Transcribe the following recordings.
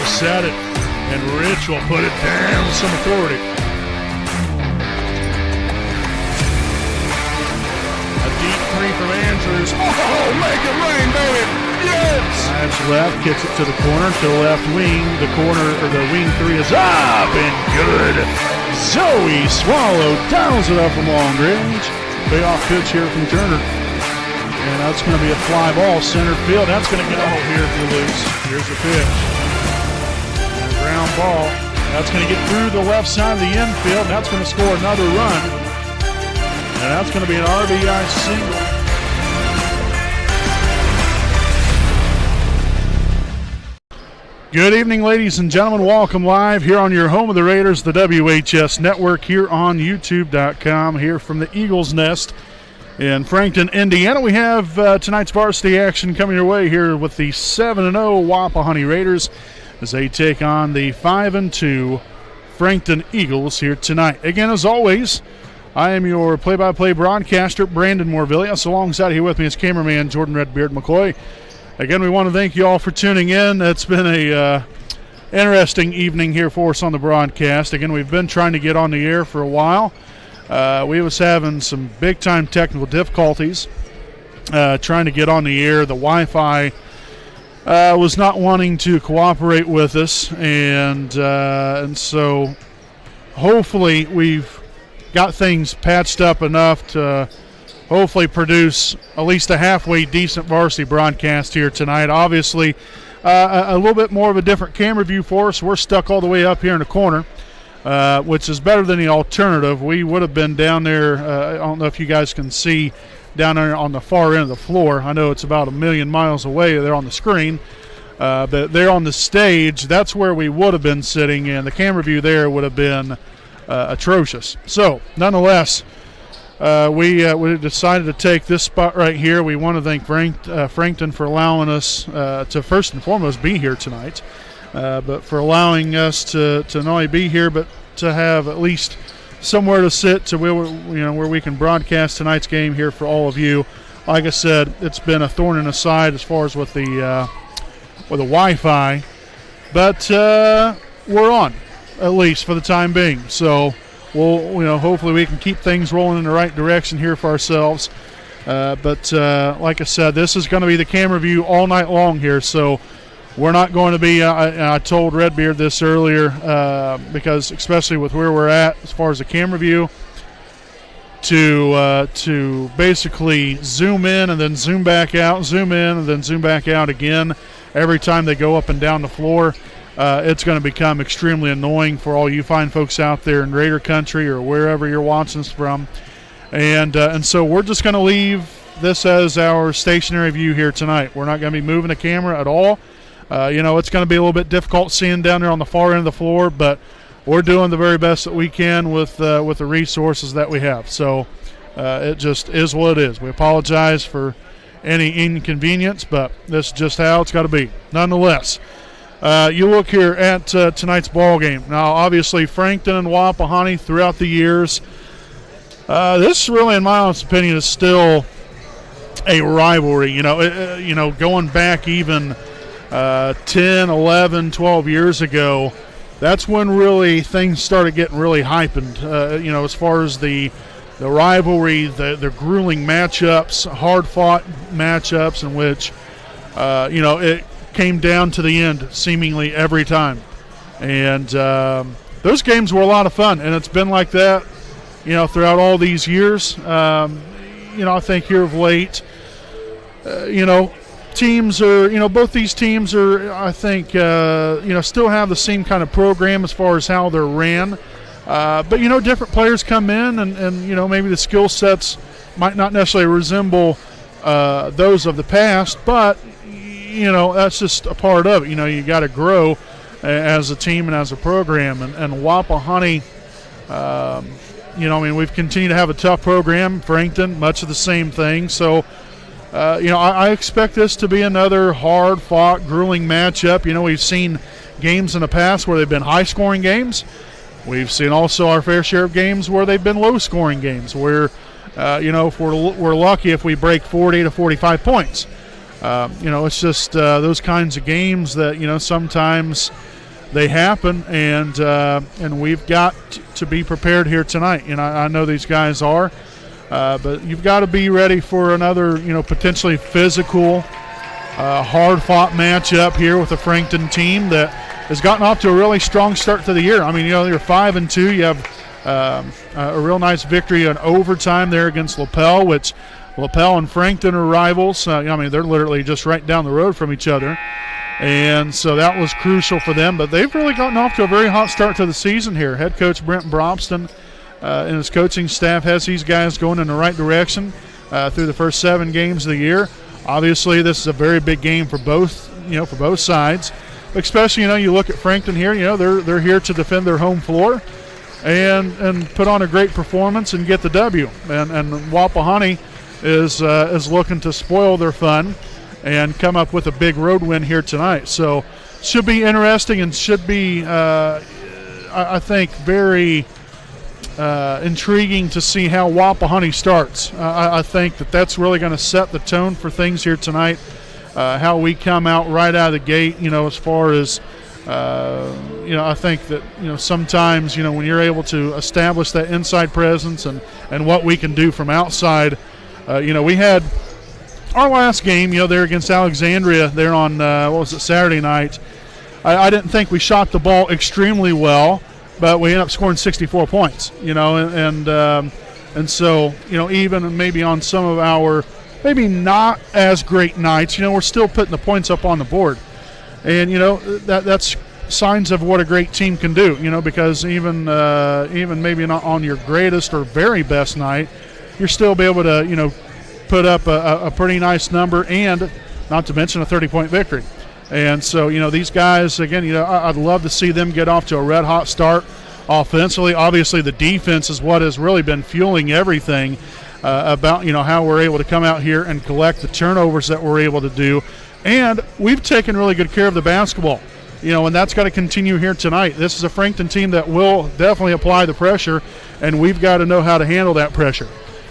will set it, and Rich will put it down with some authority. A deep three from Andrews. Oh, make it rain, baby! Yes! Drives left, kicks it to the corner, to the left wing. The corner, or the wing three is up and good. Zoe Swallow dials it up from long range. Payoff pitch here from Turner. And that's going to be a fly ball center field. That's going to get out here for loose. Here's the pitch. And a ground ball. That's going to get through the left side of the infield. That's going to score another run. And that's going to be an RBI single. Good evening, ladies and gentlemen. Welcome live here on your home of the Raiders, the WHS Network, here on YouTube.com, here from the Eagles Nest in Frankton, Indiana. We have tonight's varsity action coming your way here with the 7-0 Wapahani Raiders as they take on the 5-2 Frankton Eagles here tonight. Again, as always, I am your play-by-play broadcaster, Brandon Morvillius. Alongside here with me is cameraman Jordan Redbeard McCoy. Again, we want to thank you all for tuning in. It's been a interesting evening here for us on the broadcast. Again, we've been trying to get on the air for a while. We was having some big-time technical difficulties trying to get on the air. The Wi-Fi was not wanting to cooperate with us, and so hopefully we've got things patched up enough to hopefully produce at least a halfway decent varsity broadcast here tonight. Obviously, a little bit more of a different camera view for us. We're stuck all the way up here in the corner, which is better than the alternative. We would have been down there, I don't know if you guys can see, down there on the far end of the floor. I know it's about 1,000,000 miles away there on the screen. But there on the stage, that's where we would have been sitting, and the camera view there would have been atrocious. So, nonetheless, we decided to take this spot right here. We want to thank Frankton for allowing us to first and foremost be here tonight, but for allowing us to not only be here but to have at least somewhere to sit to where we can broadcast tonight's game here for all of you. Like I said, it's been a thorn in the side as far as with the Wi-Fi, but we're on at least for the time being. So. Well, hopefully we can keep things rolling in the right direction here for ourselves. But like I said, this is going to be the camera view all night long here. So we're not going to be, I told Redbeard this earlier, because especially with where we're at as far as the camera view, to basically zoom in and then zoom back out, zoom in and then zoom back out again every time they go up and down the floor. It's going to become extremely annoying for all you fine folks out there in Raider country or wherever you're watching us from. And so we're just going to leave this as our stationary view here tonight. We're not going to be moving the camera at all. It's going to be a little bit difficult seeing down there on the far end of the floor, but we're doing the very best that we can with the resources that we have. So it just is what it is. We apologize for any inconvenience, but this is just how it's got to be. Nonetheless, you look here at tonight's ball game. Now, obviously, Frankton and Wapahani throughout the years, this really, in my honest opinion, is still a rivalry. Going back even 10, 11, 12 years ago, that's when really things started getting really hyped. As far as the rivalry, the grueling matchups, hard-fought matchups in which, it came down to the end seemingly every time. And those games were a lot of fun, and it's been like that, throughout all these years. I think here of late, teams are, both these teams are, I think, still have the same kind of program as far as how they're ran. But, different players come in and maybe the skill sets might not necessarily resemble those of the past, but that's just a part of it. You got to grow as a team and as a program. And Wapahani, we've continued to have a tough program. Frankton, much of the same thing. So, I expect this to be another hard-fought, grueling matchup. We've seen games in the past where they've been high-scoring games. We've seen also our fair share of games where they've been low-scoring games where, if we're lucky if we break 40 to 45 points. It's just those kinds of games that, sometimes they happen, and we've got to be prepared here tonight. I know these guys are, but you've got to be ready for another, potentially physical, hard-fought matchup here with the Frankton team that has gotten off to a really strong start to the year. I mean, you're 5-2. You have a real nice victory in overtime there against LaPel, which LaPel and Frankton are rivals. They're literally just right down the road from each other. And so that was crucial for them. But they've really gotten off to a very hot start to the season here. Head coach Brent Brobston and his coaching staff has these guys going in the right direction through the first 7 games of the year. Obviously, this is a very big game for both sides. Especially, you look at Frankton here. They're here to defend their home floor and put on a great performance and get the W. And Wapahani is looking to spoil their fun and come up with a big road win here tonight. So should be interesting and should be, I think, very intriguing to see how Wapahani starts. I think that's really going to set the tone for things here tonight, how we come out right out of the gate, as far as, I think that, sometimes, when you're able to establish that inside presence and what we can do from outside, we had our last game, there against Alexandria there on, Saturday night. I didn't think we shot the ball extremely well, but we ended up scoring 64 points, and so, even maybe on some of our maybe not as great nights, we're still putting the points up on the board. And, that's signs of what a great team can do, because even maybe not on your greatest or very best night, you're still be able to, put up a pretty nice number, and not to mention a 30-point victory. And so, these guys, again, I'd love to see them get off to a red-hot start offensively. Obviously, the defense is what has really been fueling everything about, how we're able to come out here and collect the turnovers that we're able to do. And we've taken really good care of the basketball, and that's got to continue here tonight. This is a Frankton team that will definitely apply the pressure, and we've got to know how to handle that pressure.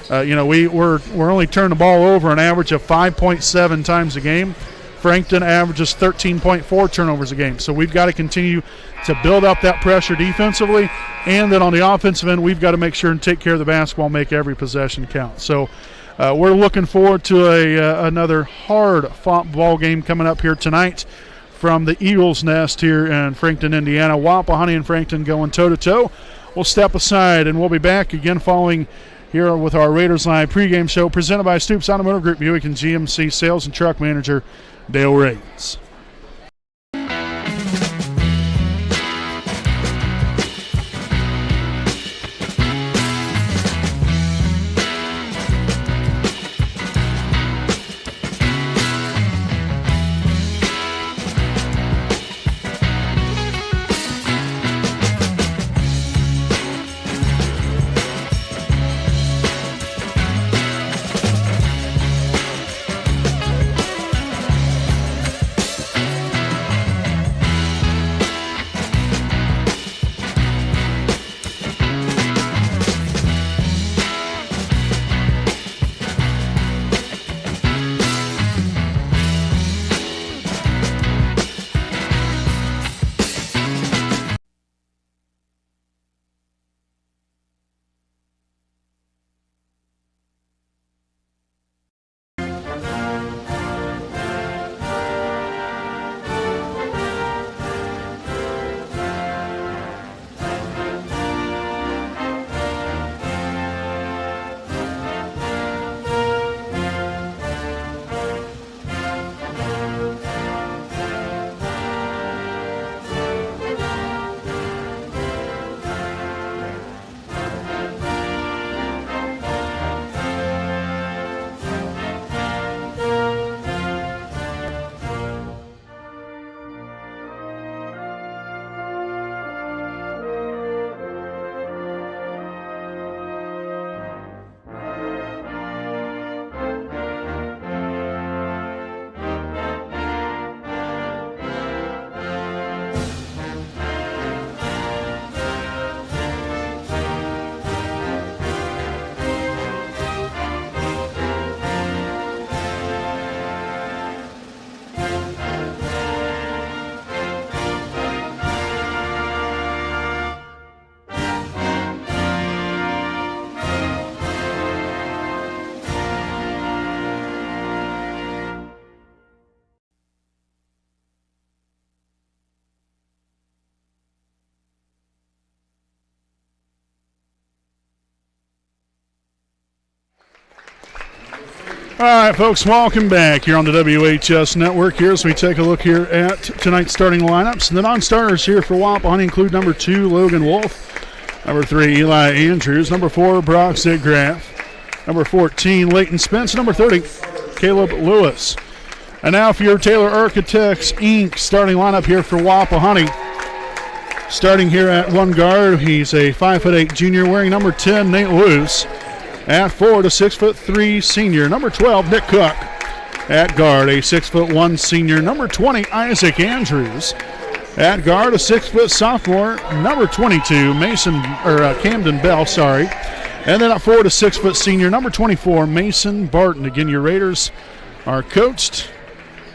We're only turning the ball over an average of 5.7 times a game. Frankton averages 13.4 turnovers a game. So we've got to continue to build up that pressure defensively, and then on the offensive end, we've got to make sure and take care of the basketball, make every possession count. So we're looking forward to another hard-fought ball game coming up here tonight from the Eagles' Nest here in Frankton, Indiana. Wapahani and Frankton going toe-to-toe. We'll step aside, and we'll be back again following here with our Raiders Live pregame show presented by Stoops Automotive Group, Buick and GMC Sales and Truck Manager Dale Raines. All right, folks, welcome back here on the WHS Network here as we take a look here at tonight's starting lineups. And the non-starters here for Wapahani include number 2, Logan Wolf, number 3, Eli Andrews, number 4, Brock Zitgraff, number 14, Leighton Spence, number 30, Caleb Lewis. And now for your Taylor Architects, Inc. starting lineup here for Wapahani. Starting here at one guard, he's a 5'8" junior wearing number 10, Nate Luce. At forward, a 6'3" senior, number 12, Nick Cook. At guard, a 6'1" senior, number 20, Isaac Andrews. At guard, a 6' sophomore, number 22, Camden Bell, sorry. And then at forward, a 6' senior, number 24, Mason Barton. Again, your Raiders are coached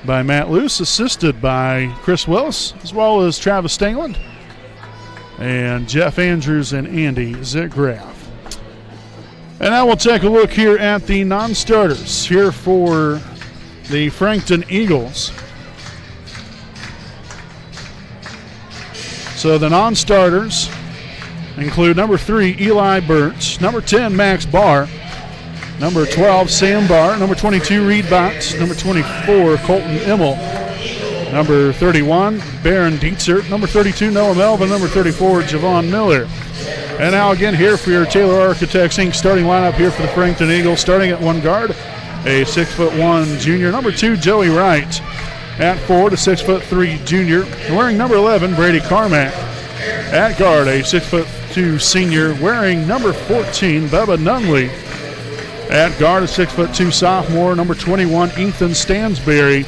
by Matt Luce, assisted by Chris Willis, as well as Travis Stangland and Jeff Andrews and Andy Zitgraff. And now we'll take a look here at the non-starters here for the Frankton Eagles. So the non-starters include number 3, Eli Birch, number 10, Max Barr, number 12, Sam Barr, number 22, Reed Botts, number 24, Colton Immel, number 31, Baron Dietzer, number 32, Noah Melvin, number 34, Javon Miller. And now again here for your Taylor Architects Inc. starting lineup here for the Frankton Eagles. Starting at one guard, a 6'1" junior, number 2, Joey Wright. At forward, a 6'3" junior, wearing number 11, Brady Carmack. At guard, a 6'2" senior, wearing number 14, Bubba Nunley. At guard, a 6'2" sophomore, number 21, Ethan Stansberry.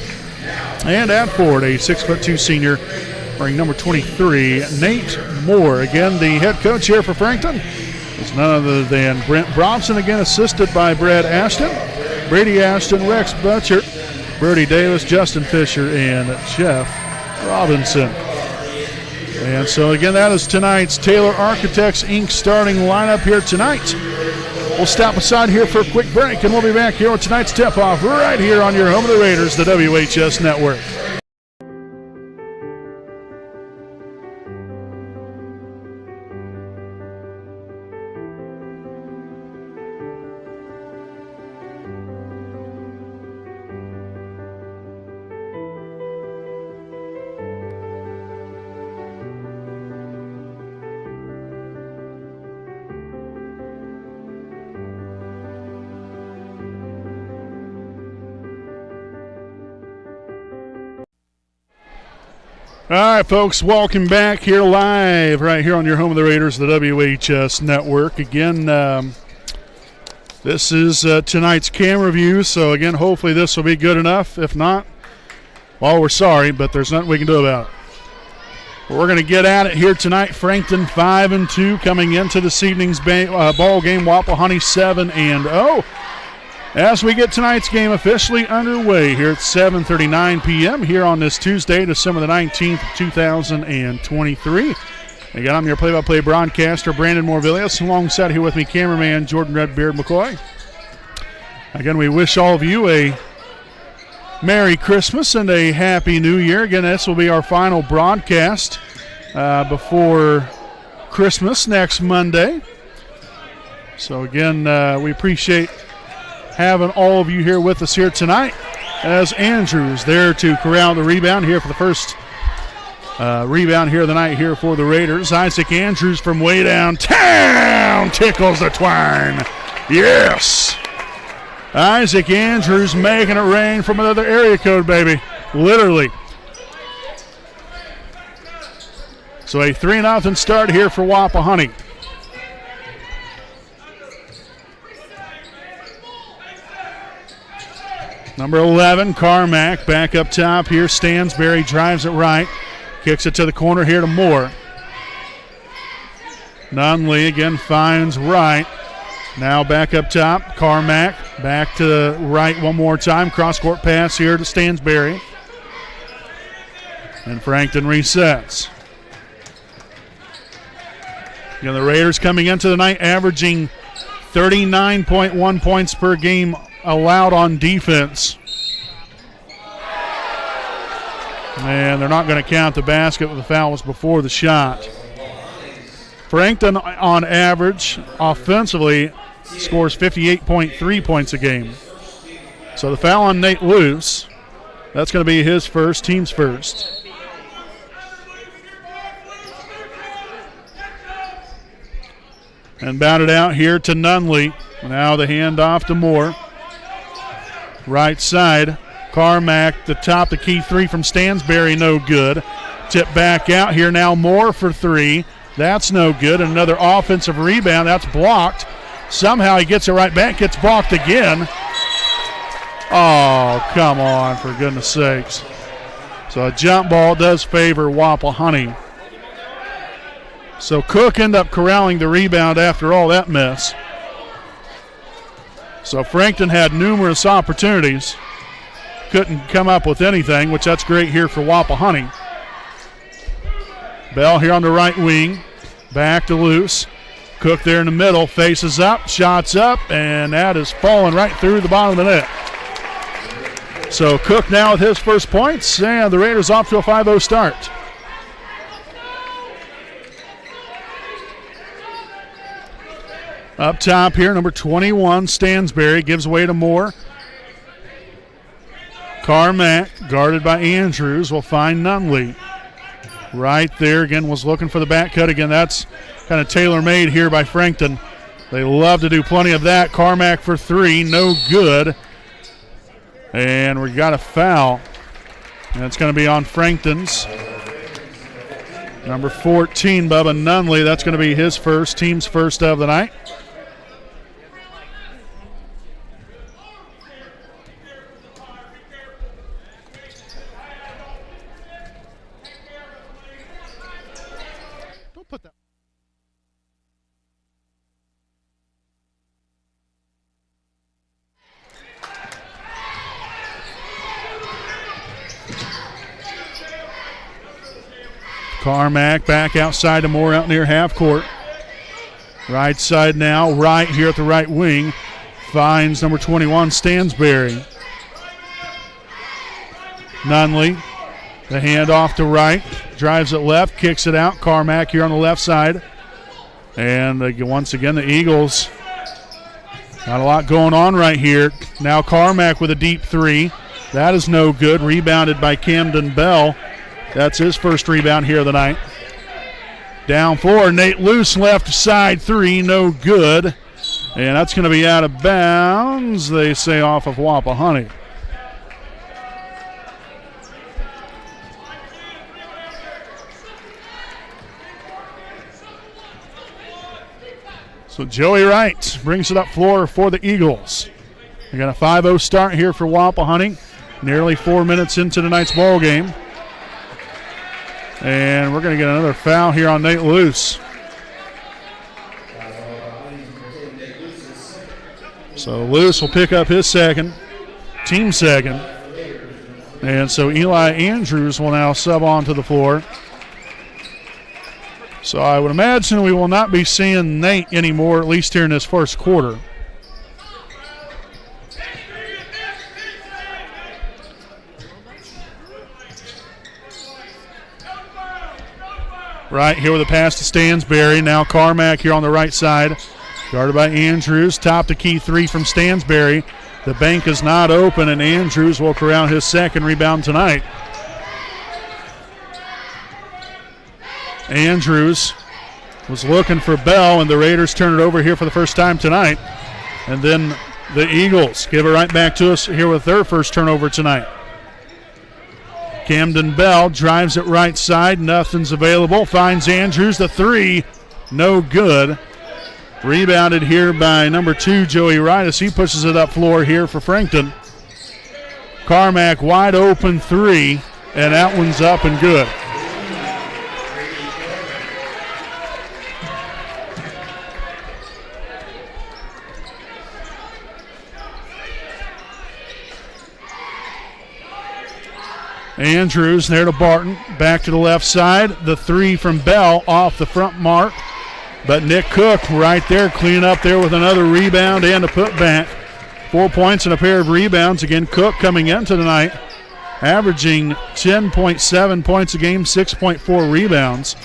And at forward, a 6'2" senior, wearing number 23, Nate Moore. Again, the head coach here for Frankton is none other than Brent Brobson, again assisted by Brad Ashton, Brady Ashton, Rex Butcher, Brody Davis, Justin Fisher, and Jeff Robinson. And so again, that is tonight's Taylor Architects Inc. starting lineup here tonight. We'll stop aside here for a quick break, and we'll be back here with tonight's tip-off right here on your home of the Raiders, the WHS Network. All right, folks, welcome back here live right here on your home of the Raiders, the WHS Network. Again, this is tonight's camera view, so again, hopefully this will be good enough. If not, well, we're sorry, but there's nothing we can do about it. But we're going to get at it here tonight. Frankton 5-2 coming into this evening's ball game. Wapahani 7-0. As we get tonight's game officially underway here at 7:39 p.m. here on this Tuesday, December the 19th, 2023. Again, I'm your play-by-play broadcaster, Brandon Morvillius. Alongside here with me, cameraman Jordan Redbeard McCoy. Again, we wish all of you a Merry Christmas and a Happy New Year. Again, this will be our final broadcast before Christmas next Monday. So again, we appreciate having all of you here with us here tonight, as Andrews there to corral the rebound here for the first rebound here of the night here for the Raiders. Isaac Andrews from way downtown tickles the twine. Yes! Isaac Andrews making it rain from another area code, baby. Literally. So a 3-0 start here for Wapahani. Number 11, Carmack, back up top here. Stansberry drives it right. Kicks it to the corner here to Moore. Nunley again finds right. Now back up top, Carmack. Back to the right one more time. Cross-court pass here to Stansberry. And Frankton resets. Again, the Raiders coming into the night averaging 39.1 points per game allowed on defense. And they're not going to count the basket with the foul was before the shot. Frankton, on average, offensively, scores 58.3 points a game. So the foul on Nate Luce. That's going to be his first, team's first. And batted out here to Nunley. Now the handoff to Moore. Right side. Carmack, the top, the key three from Stansberry, no good. Tip back out here now. Moore for three. That's no good. Another offensive rebound. That's blocked. Somehow he gets it right back. Gets blocked again. Oh, come on, for goodness sakes. So a jump ball does favor Wapahani. So Cook ended up corralling the rebound after all that mess. So Frankton had numerous opportunities. Couldn't come up with anything, which that's great here for Wapahani. Bell here on the right wing. Back to Luce. Cook there in the middle. Faces up. Shots up. And that is falling right through the bottom of the net. So Cook now with his first points. And the Raiders off to a 5-0 start. Up top here, number 21, Stansberry, gives away to Moore. Carmack, guarded by Andrews, will find Nunley. Right there, again, was looking for the back cut. Again, that's kind of tailor-made here by Frankton. They love to do plenty of that. Carmack for three, no good. And we got a foul. And it's going to be on Frankton's. Number 14, Bubba Nunley. That's going to be his first, team's first of the night. Don't put that. Carmack back outside to Moore out near half court. Right side now, right here at the right wing. Finds number 21, Stansberry. Nunley, the handoff to right. Drives it left, kicks it out. Carmack here on the left side. And once again, the Eagles got a lot going on right here. Now Carmack with a deep three. That is no good. Rebounded by Camden Bell. That's his first rebound here of the night. Down four, Nate Luce left side three, no good. And that's going to be out of bounds, they say, off of Wapahani. So Joey Wright brings it up floor for the Eagles. We got a 5-0 start here for Wapahani. Nearly 4 minutes into tonight's ball game. And we're going to get another foul here on Nate Luce. So Luce will pick up his second, team second. And so Eli Andrews will now sub onto the floor. So I would imagine we will not be seeing Nate anymore, at least here in this first quarter. Right here with a pass to Stansberry. Now Carmack here on the right side. Guarded by Andrews. Top to key three from Stansberry. The bank is not open, and Andrews will corral his second rebound tonight. Andrews was looking for Bell, and the Raiders turn it over here for the first time tonight. And then the Eagles give it right back to us here with their first turnover tonight. Camden Bell drives it right side. Nothing's available. Finds Andrews. The three, no good. Rebounded here by number 2, Joey Wright, as he pushes it up floor here for Frankton. Carmack wide open three, and that one's up and good. Andrews there to Barton. Back to the left side. The three from Bell off the front mark. But Nick Cook right there cleaning up there with another rebound and a putback. 4 points and a pair of rebounds. Again, Cook coming into tonight, averaging 10.7 points a game, 6.4 rebounds.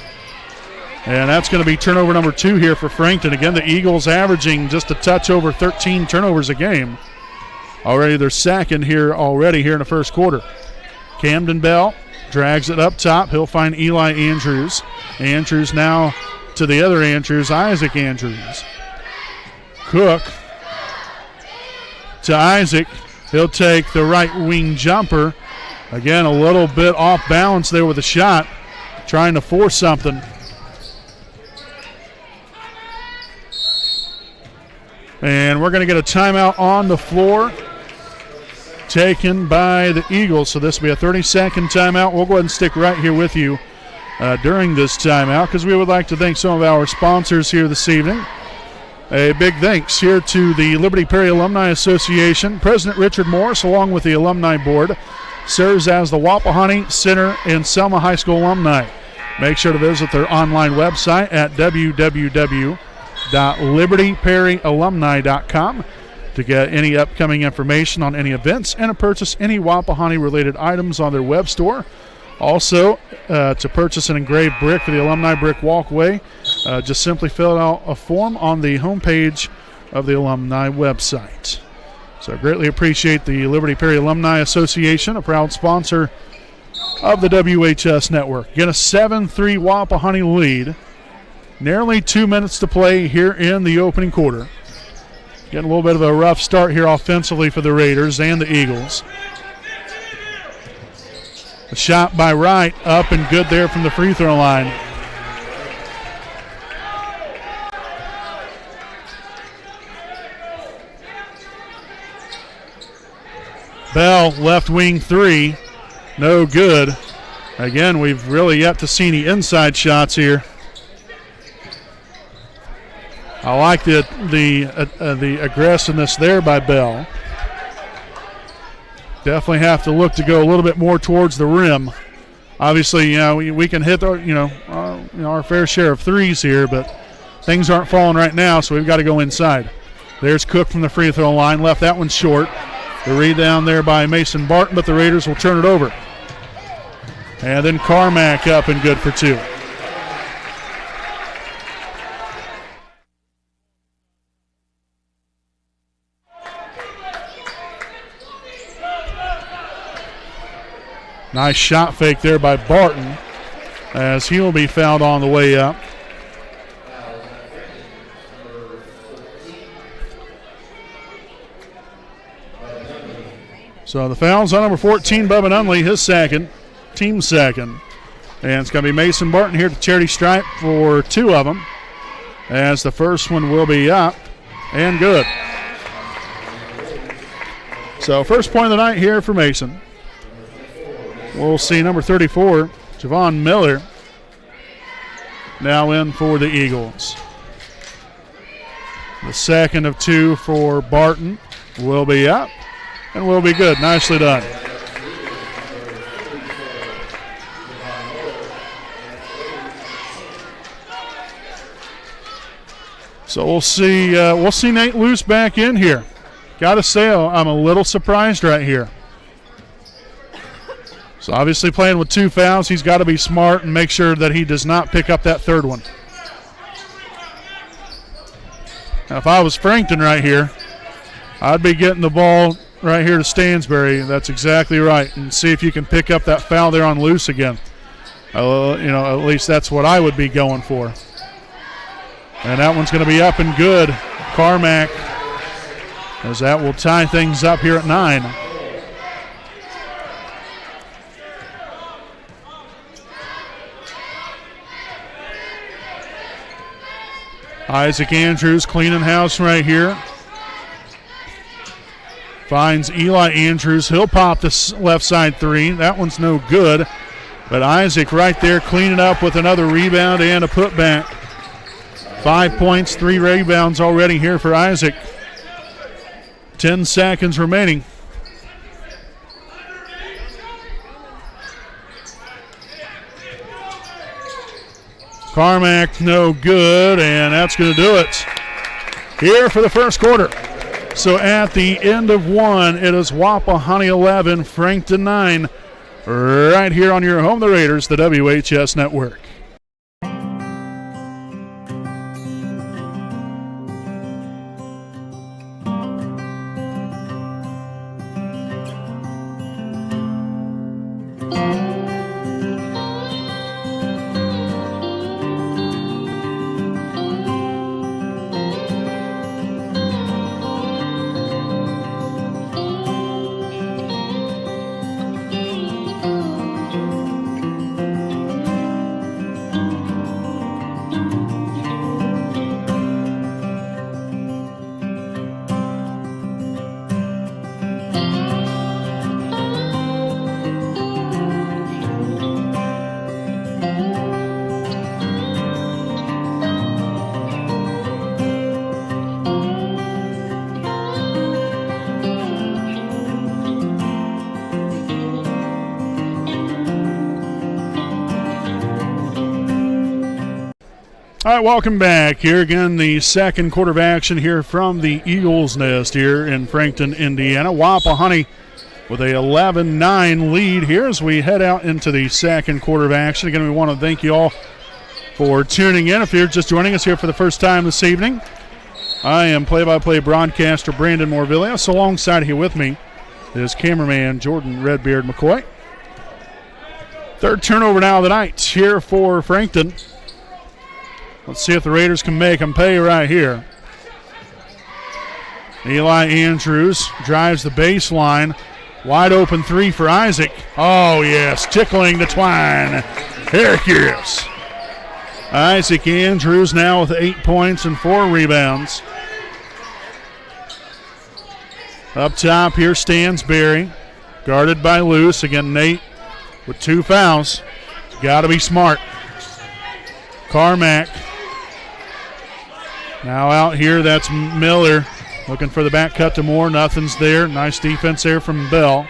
And that's going to be turnover number 2 here for Frankton. Again, the Eagles averaging just a touch over 13 turnovers a game. Already their second here already here in the first quarter. Camden Bell drags it up top. He'll find Eli Andrews. Andrews now to the other Andrews, Isaac Andrews. Cook to Isaac. He'll take the right wing jumper. Again, a little bit off balance there with a shot, trying to force something. And we're going to get a timeout on the floor taken by the Eagles. So this will be a 30-second timeout. We'll go ahead and stick right here with you during this timeout because we would like to thank some of our sponsors here this evening. A big thanks here to the Liberty Perry Alumni Association. President Richard Morris, along with the Alumni Board, serves as the Wapahani Center and Selma High School alumni. Make sure to visit their online website at www.libertyperryalumni.com to get any upcoming information on any events and to purchase any Wapahani-related items on their web store. Also, to purchase an engraved brick for the Alumni Brick Walkway, just simply fill out a form on the homepage of the Alumni website. So I greatly appreciate the Liberty Perry Alumni Association, a proud sponsor of the WHS Network. Get a 7-3 Wapahani lead. Nearly 2 minutes to play here in the opening quarter. Getting a little bit of a rough start here offensively for the Raiders and the Eagles. A shot by Wright, up and good there from the free throw line. Bell, left wing three, no good. Again, we've really yet to see any inside shots here. I like the aggressiveness there by Bell. Definitely have to look to go a little bit more towards the rim. Obviously, we can hit our fair share of threes here, but things aren't falling right now, so we've got to go inside. There's Cook from the free throw line, left that one short. The rebound there by Mason Barton, but the Raiders will turn it over. And then Carmack up and good for two. Nice shot fake there by Barton as he will be fouled on the way up. So the foul's on number 14, Bubba Nunley, his second, team second. And it's going to be Mason Barton here at the charity stripe for two of them, as the first one will be up and good. So first point of the night here for Mason. We'll see number 34, Javon Miller, now in for the Eagles. The second of two for Barton will be up and will be good. Nicely done. So we'll see Nate Luce back in here. Got to say, I'm a little surprised right here. So obviously playing with two fouls, he's got to be smart and make sure that he does not pick up that third one. Now, if I was Frankton right here, I'd be getting the ball right here to Stansbury. That's exactly right. And see if you can pick up that foul there on Luce again. At least that's what I would be going for. And that one's going to be up and good. Carmack, as that will tie things up here at 9. Isaac Andrews cleaning house right here. Finds Eli Andrews. He'll pop the left side three. That one's no good. But Isaac right there cleaning up with another rebound and a putback. 5 points, 3 rebounds already here for Isaac. 10 seconds remaining. Carmack, no good, and that's going to do it here for the first quarter. So at the end of one, it is Wapahani 11, Frankton 9, right here on your home, the Raiders, the WHS Network. All right, welcome back. Here again, the second quarter of action here from the Eagles Nest here in Frankton, Indiana. Wapahani with a 11-9 lead here as we head out into the second quarter of action. Again, we want to thank you all for tuning in. If you're just joining us here for the first time this evening, I am play-by-play broadcaster Brandon Morvillius. Alongside here with me is cameraman Jordan Redbeard McCoy. Third turnover now of the night here for Frankton. Let's see if the Raiders can make them pay right here. Eli Andrews drives the baseline. Wide open three for Isaac. Oh, yes, tickling the twine. Here he is. Isaac Andrews now with 8 points and 4 rebounds. Up top here, Stansberry. Guarded by Luce. Again, Nate with 2 fouls. Got to be smart. Carmack. Now out here, that's Miller looking for the back cut to Moore. Nothing's there. Nice defense there from Bell.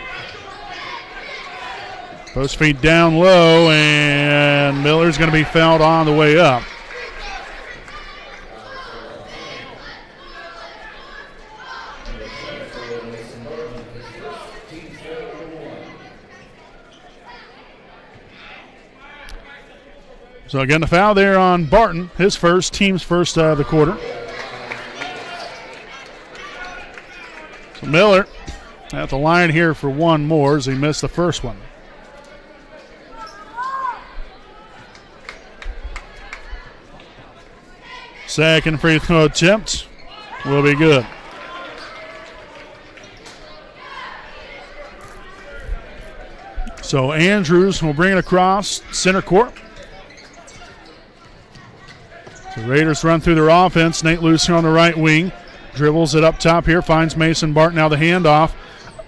Post feed down low, and Miller's going to be fouled on the way up. So again, the foul there on Barton, his first, team's first of the quarter. So Miller at the line here for one more as he missed the first one. Second free throw attempt will be good. So Andrews will bring it across center court. The Raiders run through their offense. Nate Luce on the right wing. Dribbles it up top here. Finds Mason Barton. Now the handoff.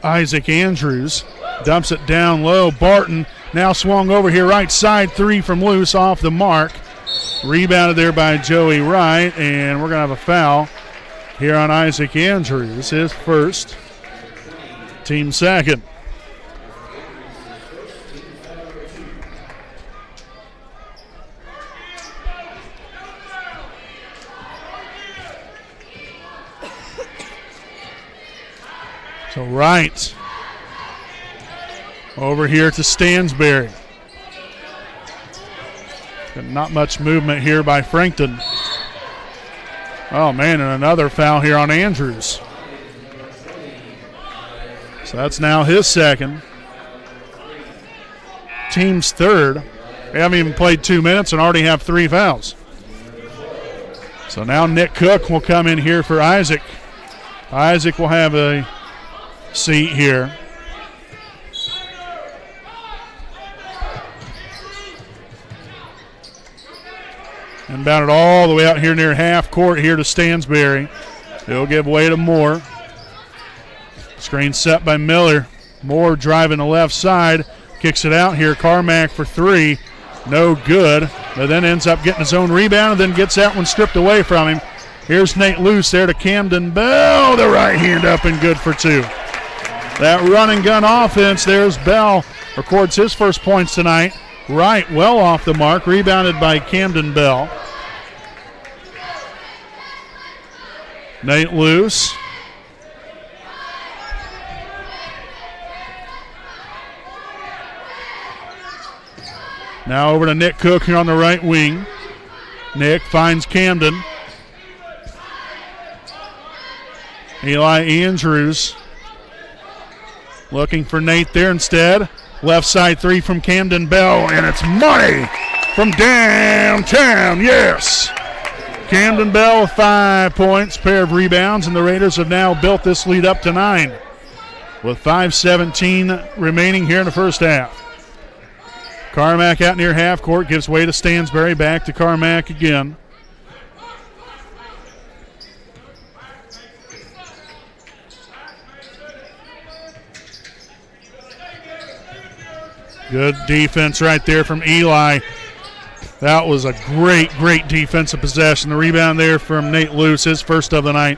Isaac Andrews dumps it down low. Barton now swung over here. Right side three from Luce off the mark. Rebounded there by Joey Wright. And we're going to have a foul here on Isaac Andrews. His first. Team second. So Wright over here to Stansberry. Not much movement here by Frankton. Oh, man, and another foul here on Andrews. So that's now his second. Team's third. They haven't even played 2 minutes and already have 3 fouls. So now Nick Cook will come in here for Isaac. Isaac will have a seat here. Inbounded all the way out here near half court here to Stansberry. He'll give way to Moore. Screen set by Miller. Moore driving the left side. Kicks it out here. Carmack for 3. No good. But then ends up getting his own rebound and then gets that one stripped away from him. Here's Nate Luce there to Camden Bell. The right hand up and good for 2. That run and gun offense, there's Bell. Records his first points tonight. Right, well off the mark. Rebounded by Camden Bell. Nate Luce. Now over to Nick Cook here on the right wing. Nick finds Camden. Eli Andrews looking for Nate there instead. Left side 3 from Camden Bell, and it's money from downtown, yes. Camden Bell with 5 points, pair of rebounds, and the Raiders have now built this lead up to 9 with 5:17 remaining here in the first half. Carmack out near half court, gives way to Stansberry, back to Carmack again. Good defense right there from Eli. That was a great, great defensive possession. The rebound there from Nate Luce, his first of the night.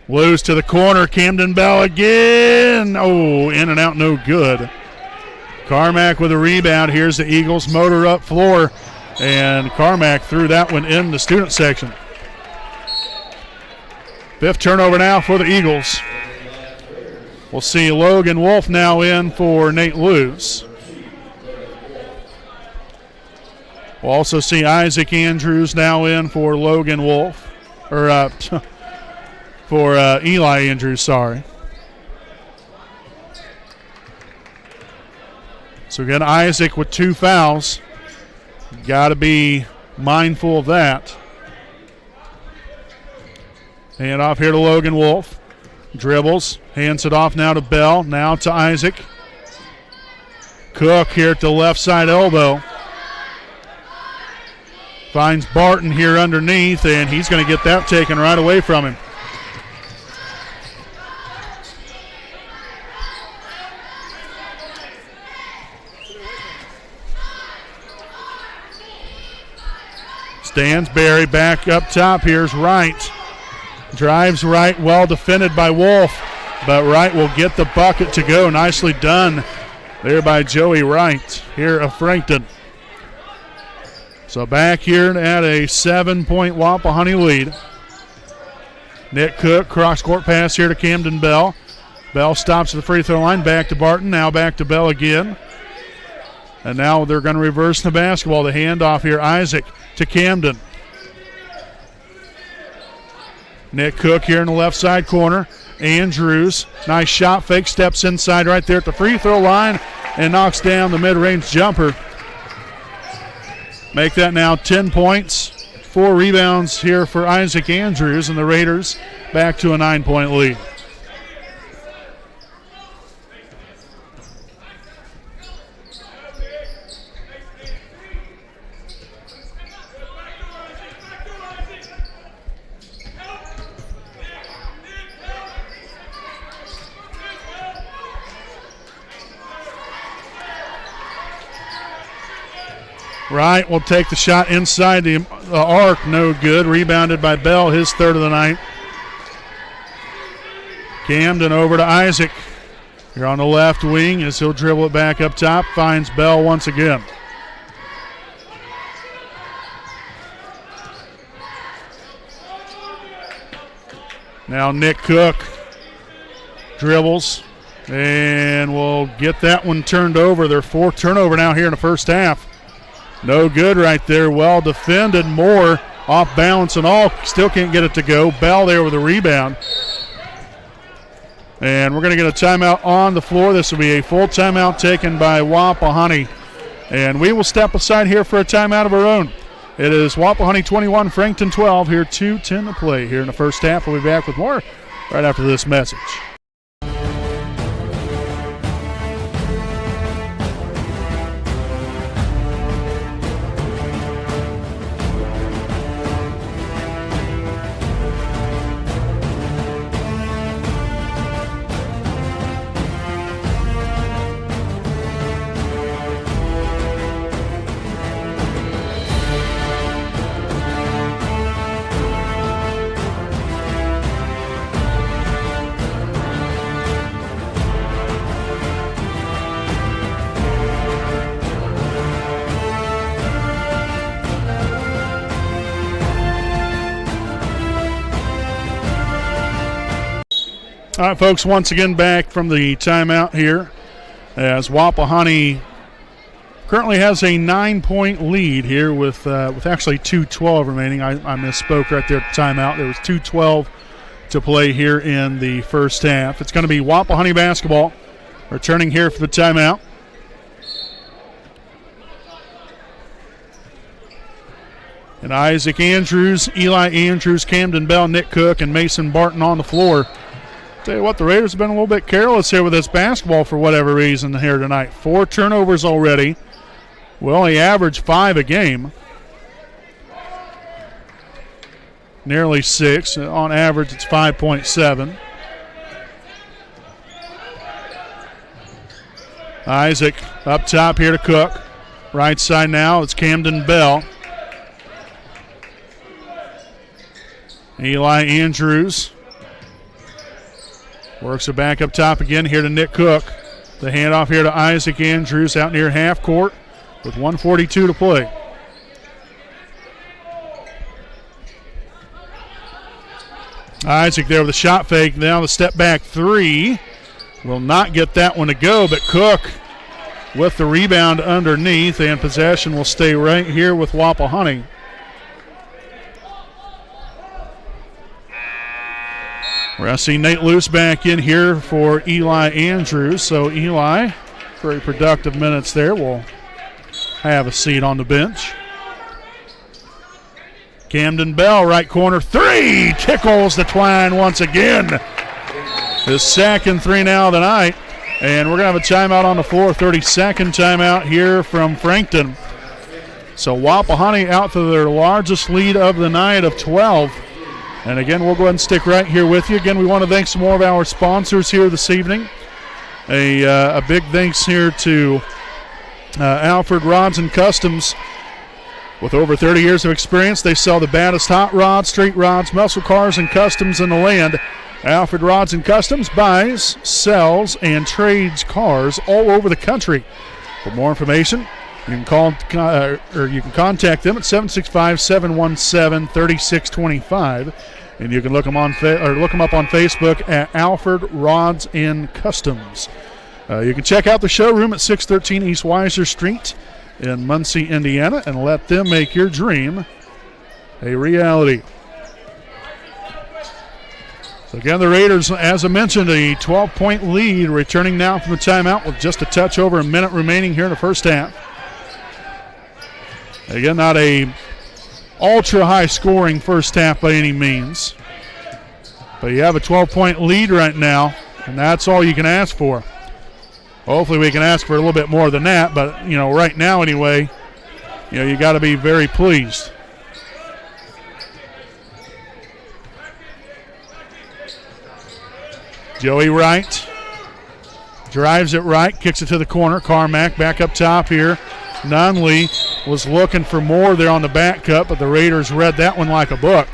Luce to the corner. Camden Bell again. Oh, in and out, no good. Carmack with a rebound. Here's the Eagles motor up floor. And Carmack threw that one in the student section. 5th turnover now for the Eagles. We'll see Logan Wolf now in for Nate Luce. We'll also see Isaac Andrews now in for Logan Wolf. Or for Eli Andrews, sorry. So again, Isaac with 2 fouls. Got to be mindful of that. Hand off here to Logan Wolf. Dribbles, hands it off now to Bell, now to Isaac. Cook here at the left side elbow. Finds Barton here underneath, and he's going to get that taken right away from him. Stansberry back up top. Here's Wright. Drives Wright, well defended by Wolf, but Wright will get the bucket to go. Nicely done there by Joey Wright here of Frankton. So back here at a 7-point Wapahani lead. Nick Cook, cross-court pass here to Camden Bell. Bell stops at the free throw line, back to Barton, now back to Bell again. And now they're going to reverse the basketball. The handoff here, Isaac to Camden. Nick Cook here in the left side corner. Andrews, nice shot fake, steps inside right there at the free throw line and knocks down the mid-range jumper. Make that now 10 points, 4 rebounds here for Isaac Andrews, and the Raiders back to a 9-point lead. Wright will take the shot inside the arc, no good. Rebounded by Bell, his 3rd of the night. Camden over to Isaac. Here on the left wing as he'll dribble it back up top. Finds Bell once again. Now Nick Cook dribbles and will get that one turned over. Their 4th turnover now here in the first half. No good right there. Well defended. Moore off balance and all. Still can't get it to go. Bell there with a rebound. And we're going to get a timeout on the floor. This will be a full timeout taken by Wapahani. And we will step aside here for a timeout of our own. It is Wapahani 21, Frankton 12. Here 2:10 to play here in the first half. We'll be back with more right after this message. All right, folks, once again back from the timeout here as Wapahani currently has a 9-point lead here with actually 2:12 remaining. I misspoke right there at the timeout. There was 2:12 to play here in the first half. It's going to be Wapahani basketball returning here for the timeout. And Isaac Andrews, Eli Andrews, Camden Bell, Nick Cook, and Mason Barton on the floor. Tell you what, the Raiders have been a little bit careless here with this basketball for whatever reason here tonight. 4 turnovers already. We only average 5 a game. Nearly 6. On average, it's 5.7. Isaac up top here to Cook. Right side now, it's Camden Bell. Eli Andrews works it back up top again here to Nick Cook. The handoff here to Isaac Andrews out near half court with 1:42 to play. Isaac there with a shot fake. Now the step back three. Will not get that one to go, but Cook with the rebound underneath, and possession will stay right here with Wapahani. We're going to see Nate Luce back in here for Eli Andrews. So Eli, very productive minutes there, will have a seat on the bench. Camden Bell, right corner, three! Tickles the twine once again. His second three now tonight. And we're going to have a timeout on the floor, 32nd timeout here from Frankton. So Wapahani out to their largest lead of the night of 12. And again, we'll go ahead and stick right here with you. Again, we want to thank some more of our sponsors here this evening. A big thanks here to Alfred Rods and Customs. With over 30 years of experience, they sell the baddest hot rods, street rods, muscle cars, and customs in the land. Alfred Rods and Customs buys, sells, and trades cars all over the country. For more information, you can call or you can contact them at 765-717-3625, and you can look them up on Facebook at Alfred Rods and Customs. You can check out the showroom at 613 East Weiser Street in Muncie, Indiana, and let them make your dream a reality. So again, the Raiders, as I mentioned, a 12-point lead, returning now from the timeout with just a touch over a minute remaining here in the first half. Again, not a ultra-high scoring first half by any means, but you have a 12-point lead right now, and that's all you can ask for. Hopefully we can ask for a little bit more than that, but, right now anyway, you got to be very pleased. Joey Wright drives it right, kicks it to the corner. Carmack back up top here. Nunley was looking for more there on the back cut, but the Raiders read that one like a book.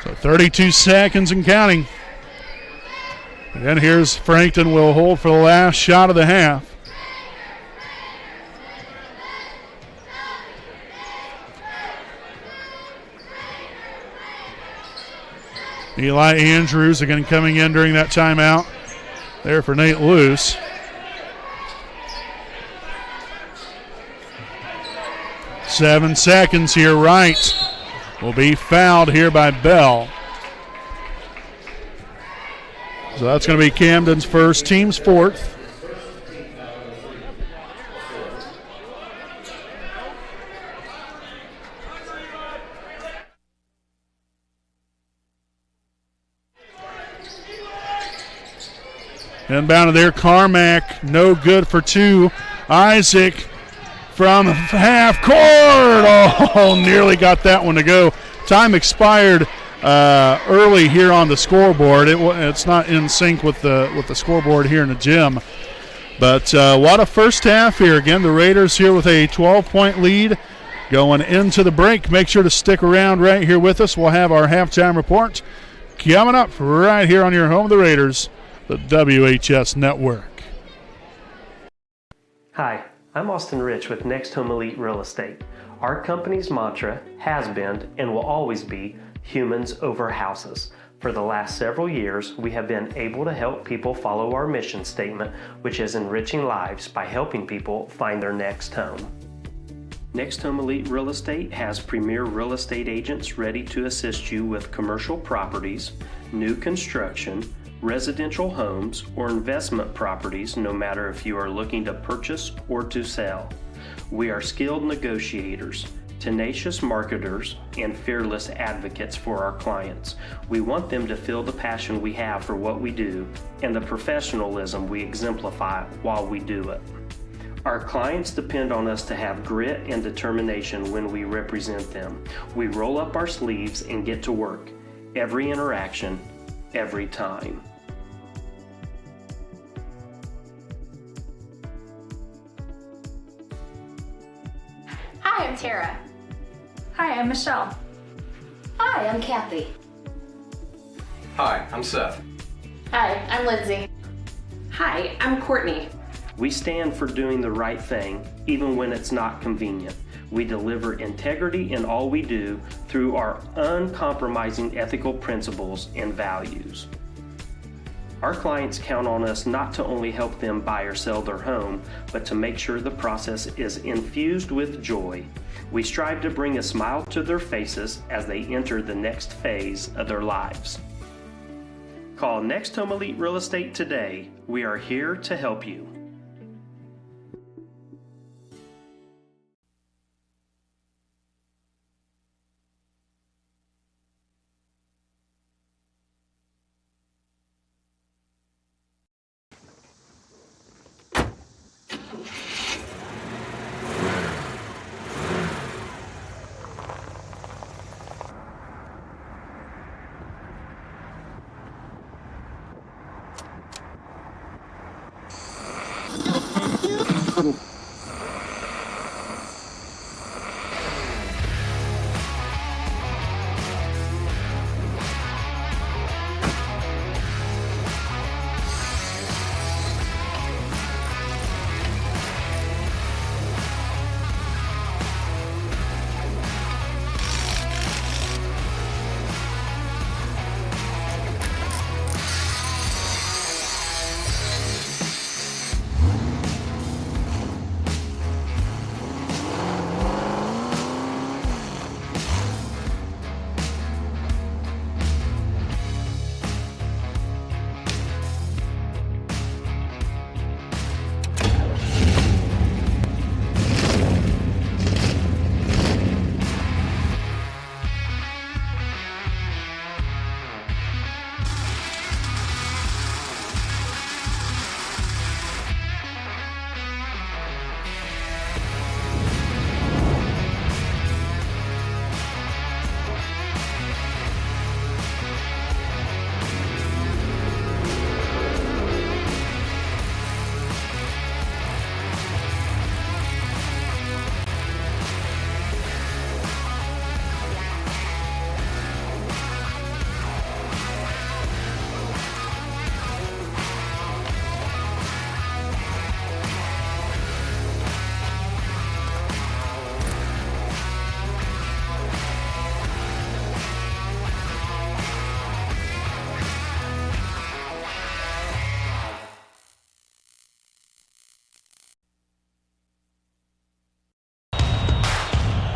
So 32 seconds and counting. And here's Frankton will hold for the last shot of the half. Eli Andrews again coming in during that timeout. There for Nate Luce. Seven seconds here. Wright will be fouled here by Bell. So that's going to be Camden's first, team's fourth. Inbound of there, Carmack, no good for two. Isaac from half court. Oh, nearly got that one to go. Time expired early here on the scoreboard. It's not in sync with the scoreboard here in the gym. But what a first half here. Again, the Raiders here with a 12-point lead going into the break. Make sure to stick around right here with us. We'll have our halftime report coming up right here on your home of the Raiders, the WHS Network. Hi, I'm Austin Rich with Next Home Elite Real Estate. Our company's mantra has been and will always be humans over houses. For the last several years, we have been able to help people follow our mission statement, which is enriching lives by helping people find their next home. Next Home Elite Real Estate has premier real estate agents ready to assist you with commercial properties, new construction, residential homes, or investment properties, no matter if you are looking to purchase or to sell. We are skilled negotiators. tenacious marketers, and fearless advocates for our clients. We want them to feel the passion we have for what we do and the professionalism we exemplify while we do it. Our clients depend on us to have grit and determination when we represent them. We roll up our sleeves and get to work. Every interaction, every time. Hi, I'm Tara. Hi, I'm Michelle. Hi, I'm Kathy. Hi, I'm Seth. Hi, I'm Lindsay. Hi, I'm Courtney. We stand for doing the right thing, even when it's not convenient. We deliver integrity in all we do through our uncompromising ethical principles and values. Our clients count on us not to only help them buy or sell their home, but to make sure the process is infused with joy. We strive to bring a smile to their faces as they enter the next phase of their lives. Call Next Home Elite Real Estate today. We are here to help you.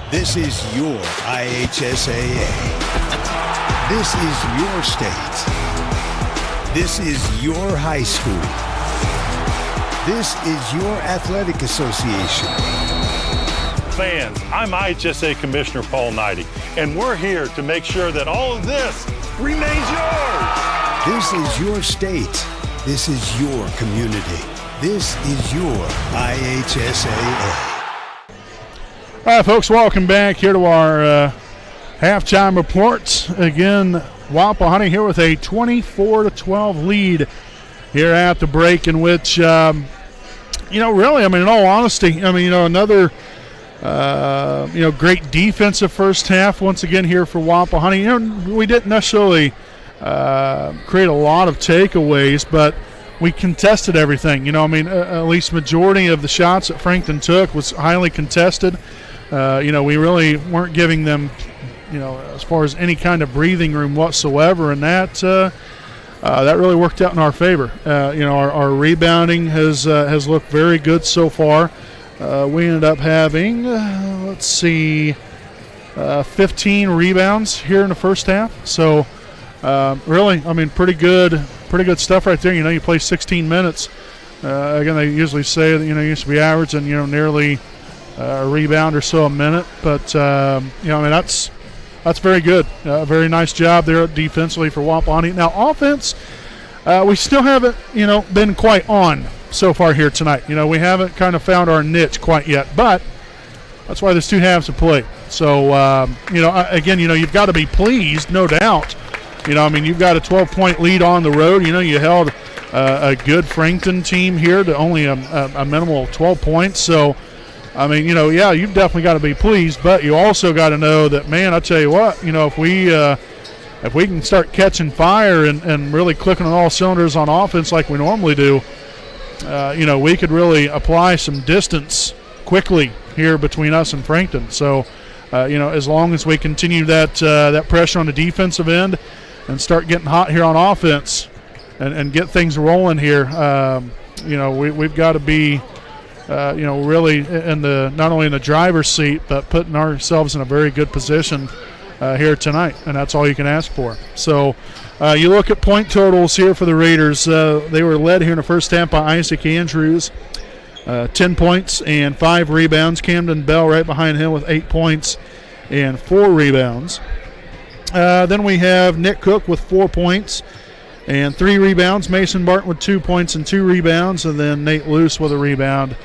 This is your IHSAA. This is your state. This is your high school. This is your athletic association. Fans, I'm IHSA Commissioner Paul Knighty, and we're here to make sure that all of this remains yours. This is your state. This is your community. This is your IHSAA. All right, folks, welcome back here to our halftime reports. Again, Wapahani here with a 24-12 lead here at the break, in which, really, in all honesty, another, great defensive first half once again here for Wapahani. We didn't necessarily create a lot of takeaways, but we contested everything. At least majority of the shots that Frankton took was highly contested. We really weren't giving them, as far as any kind of breathing room whatsoever, and that really worked out in our favor. Our rebounding has looked very good so far. We ended up having, 15 rebounds here in the first half. So, really, pretty good stuff right there. You play 16 minutes. Again, they usually say that, you used to be averaging, nearly a rebound or so a minute. But, that's very good. Very nice job there defensively for Wapahani. Now, offense, we still haven't, been quite on so far here tonight. We haven't kind of found our niche quite yet, but that's why there's 2 halves to play. So, again, you've got to be pleased, no doubt. You've got a 12-point lead on the road. You held a good Frankton team here to only a minimal of 12 points. So, you've definitely got to be pleased, but you also got to know that, man, I tell you what, if we can start catching fire and really clicking on all cylinders on offense like we normally do, we could really apply some distance quickly here between us and Frankton. So, as long as we continue that pressure on the defensive end and start getting hot here on offense and get things rolling here, we've got to be, really not only in the driver's seat, but putting ourselves in a very good position here tonight, and that's all you can ask for. So you look at point totals here for the Raiders. They were led here in the first half by Isaac Andrews, 10 points and 5 rebounds. Camden Bell right behind him with 8 points and 4 rebounds. Then we have Nick Cook with 4 points and 3 rebounds. Mason Barton with 2 points and 2 rebounds. And then Nate Luce with a rebound.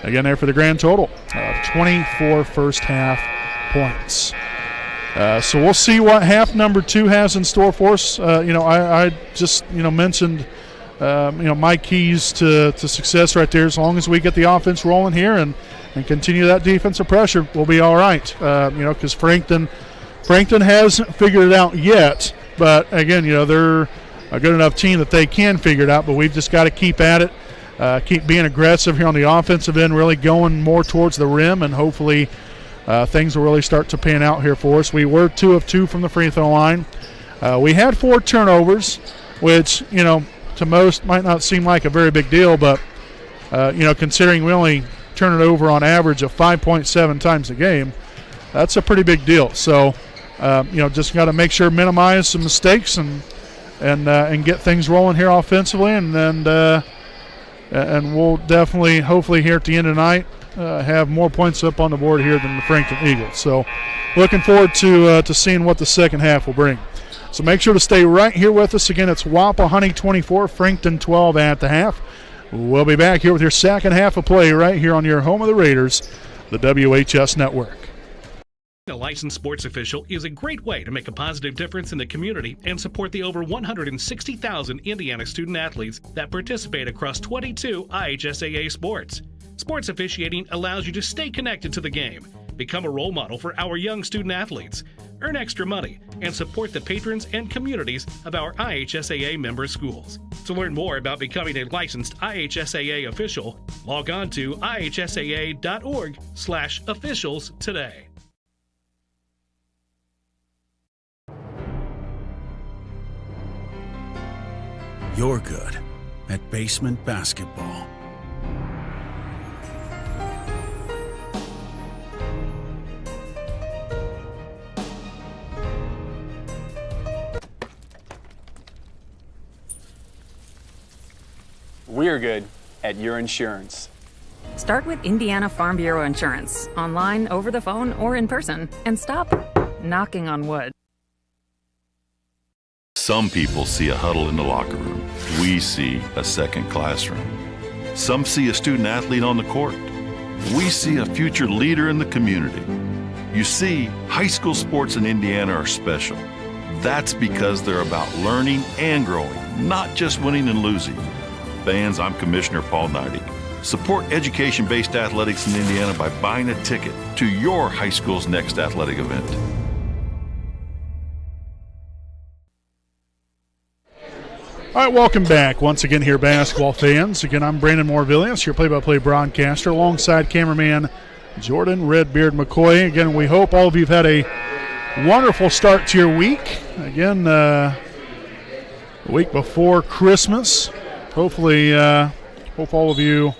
Again, there for the grand total of 24 first half points. So we'll see what half number 2 has in store for us. I just, mentioned, my keys to success right there. As long as we get the offense rolling here and continue that defensive pressure, we'll be all right. Because Frankton hasn't figured it out yet. But, again, they're a good enough team that they can figure it out. But we've just got to keep at it, keep being aggressive here on the offensive end, really going more towards the rim, and hopefully things will really start to pan out here for us. We were 2 of 2 from the free throw line. We had 4 turnovers, which, to most might not seem like a very big deal, but, considering we only turn it over on average of 5.7 times a game, that's a pretty big deal. So, just got to make sure minimize some mistakes and get things rolling here offensively, and we'll definitely, hopefully here at the end of the night, have more points up on the board here than the Frankton Eagles. So looking forward to seeing what the second half will bring. So make sure to stay right here with us. Again, it's Wapahani 24, Frankton 12 at the half. We'll be back here with your second half of play right here on your home of the Raiders, the WHS Network. A licensed sports official is a great way to make a positive difference in the community and support the over 160,000 Indiana student athletes that participate across 22 IHSAA sports. Sports officiating allows you to stay connected to the game, become a role model for our young student athletes, earn extra money, and support the patrons and communities of our IHSAA member schools. To learn more about becoming a licensed IHSAA official, log on to ihsaa.org/officials today. You're good at basement basketball. We're good at your insurance. Start with Indiana Farm Bureau Insurance, online, over the phone, or in person, and stop knocking on wood. Some people see a huddle in the locker room. We see a second classroom. Some see a student athlete on the court. We see a future leader in the community. You see, high school sports in Indiana are special. That's because they're about learning and growing, not just winning and losing. Fans, I'm Commissioner Paul Neidig. Support education-based athletics in Indiana by buying a ticket to your high school's next athletic event. All right, welcome back once again here, basketball fans. Again, I'm Brandon Morvillius, your play-by-play broadcaster, alongside cameraman Jordan Redbeard McCoy. Again, we hope all of you have had a wonderful start to your week. Again, the week before Christmas. Hopefully, hope all of you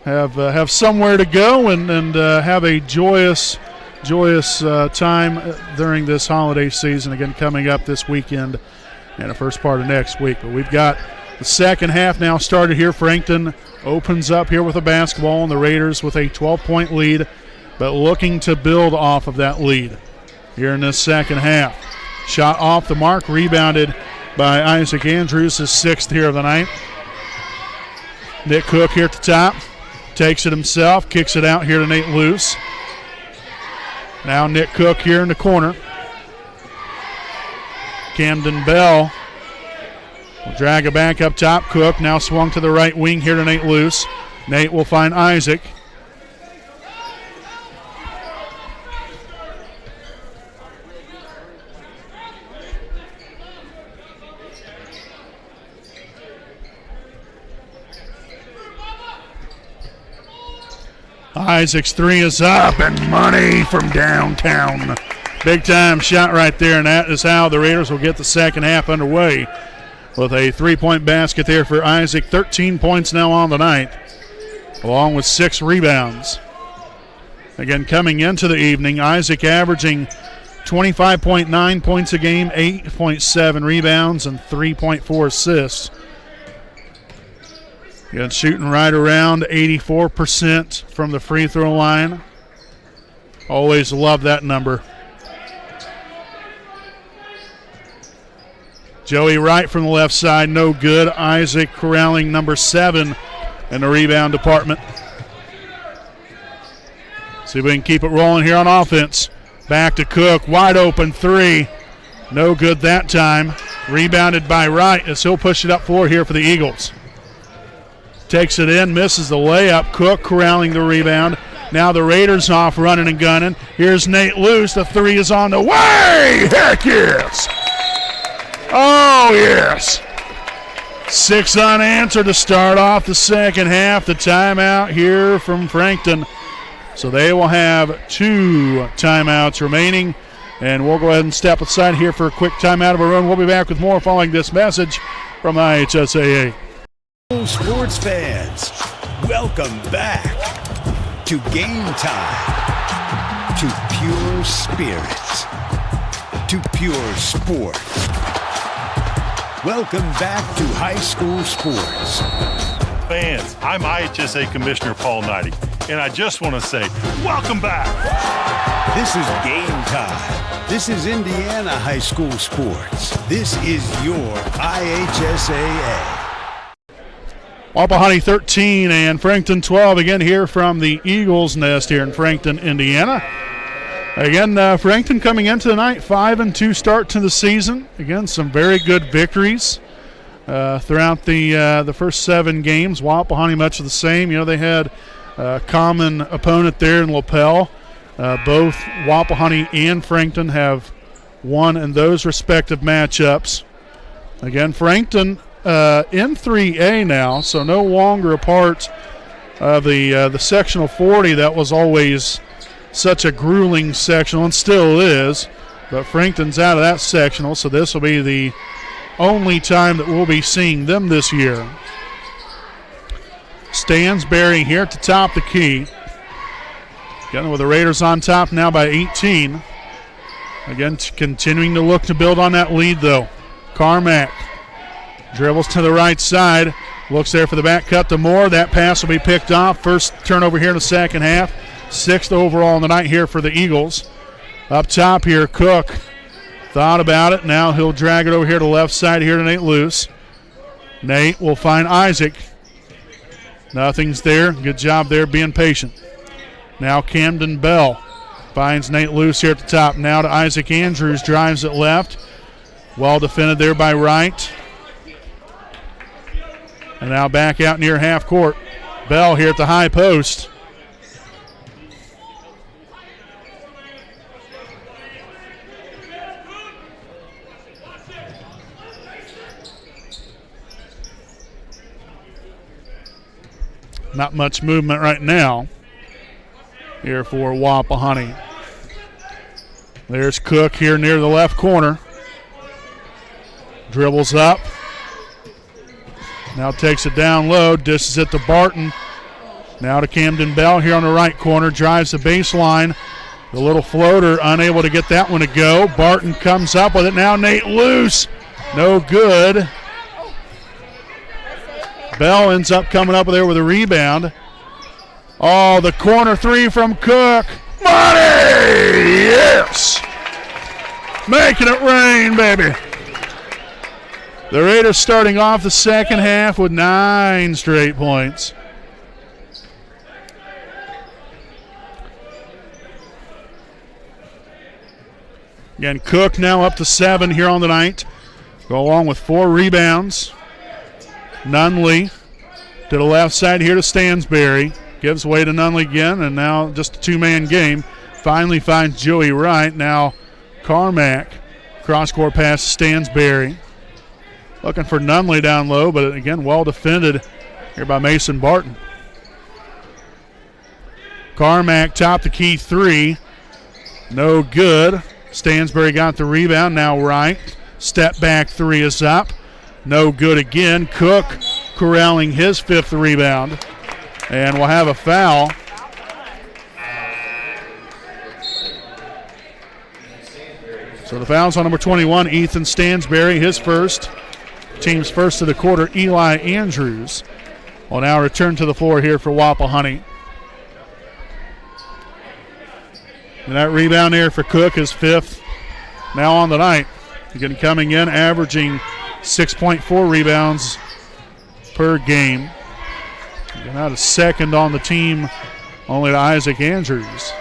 have somewhere to go and have a joyous time during this holiday season. Again, coming up this weekend and the first part of next week. But we've got the second half now started here. Frankton opens up here with a basketball, and the Raiders with a 12-point lead, but looking to build off of that lead here in this second half. Shot off the mark, rebounded by Isaac Andrews, his 6th here of the night. Nick Cook here at the top, takes it himself, kicks it out here to Nate Luce. Now Nick Cook here in the corner. Camden Bell will drag it back up top. Cook now swung to the right wing here to Nate Luce. Nate will find Isaac. Isaac's 3 is up, and money from downtown. Big time shot right there, and that is how the Raiders will get the second half underway with a 3-point basket there for Isaac. 13 points now on the night, along with 6 rebounds. Again, coming into the evening, Isaac averaging 25.9 points a game, 8.7 rebounds, and 3.4 assists. Again, shooting right around 84% from the free throw line. Always love that number. Joey Wright from the left side, no good. Isaac corralling number 7 in the rebound department. See if we can keep it rolling here on offense. Back to Cook, wide open 3. No good that time. Rebounded by Wright as he'll push it up floor here for the Eagles. Takes it in, misses the layup. Cook corralling the rebound. Now the Raiders off running and gunning. Here's Nate Luce. The 3 is on the way. Heck yes. Oh, yes. 6 unanswered to start off the second half. The timeout here from Frankton. So they will have 2 timeouts remaining. And we'll go ahead and step aside here for a quick timeout of our own. We'll be back with more following this message from IHSAA. Sports fans, welcome back to Game Time, to pure spirit, to pure sport. Welcome back to high school sports. Fans, I'm IHSA Commissioner Paul Knighty, and I just want to say, welcome back. This is Game Time. This is Indiana high school sports. This is your IHSAA. Wapahani 13 and Frankton 12 again here from the Eagles Nest here in Frankton, Indiana. Again, Frankton coming into the night, 5-2 start to the season. Again, some very good victories throughout the first 7 games. Wapahani much of the same. You know, they had a common opponent there in LaPel. Both Wapahani and Frankton have won in those respective matchups. Again, Frankton in 3A now, so no longer a part of the sectional 40 that was always such a grueling sectional and still is, but Frankton's out of that sectional, so this will be the only time that we'll be seeing them this year. Stansberry here at the top of the key. Again, with the Raiders on top now by 18. Again, continuing to look to build on that lead though. Carmack dribbles to the right side, looks there for the back cut to Moore. That pass will be picked off. First turnover here in the second half. 6th overall in the night here for the Eagles. Up top here, Cook thought about it. Now he'll drag it over here to the left side here to Nate Luce. Nate will find Isaac. Nothing's there. Good job there being patient. Now Camden Bell finds Nate Luce here at the top. Now to Isaac Andrews, drives it left. Well defended there by Wright. And now back out near half court. Bell here at the high post. Not much movement right now here for Wapahani. There's Cook here near the left corner. Dribbles up. Now takes it down low, dishes it to Barton. Now to Camden Bell here on the right corner, drives the baseline. The little floater unable to get that one to go. Barton comes up with it now. Nate Luce, no good. Bell ends up coming up there with a rebound. Oh, the corner three from Cook. Money! Yes! Making it rain, baby. The Raiders starting off the second half with 9 straight points. Again, Cook now up to 7 here on the night. Go along with 4 rebounds. Nunley to the left side here to Stansberry. Gives way to Nunley again, and now just a 2-man game. Finally finds Joey Wright. Now Carmack. Cross-court pass to Stansberry. Looking for Nunley down low, but again, well defended here by Mason Barton. Carmack top the key 3. No good. Stansberry got the rebound. Now Wright. Step back 3 is up. No good again. Cook corralling his 5th rebound. And we'll have a foul. So the foul's on number 21, Ethan Stansberry, his first. Team's first of the quarter, Eli Andrews, will now return to the floor here for Wapahani. And that rebound there for Cook is 5th now on the night. Again, coming in, averaging 6.4 rebounds per game. Again, out of 2nd on the team, only to Isaac Andrews.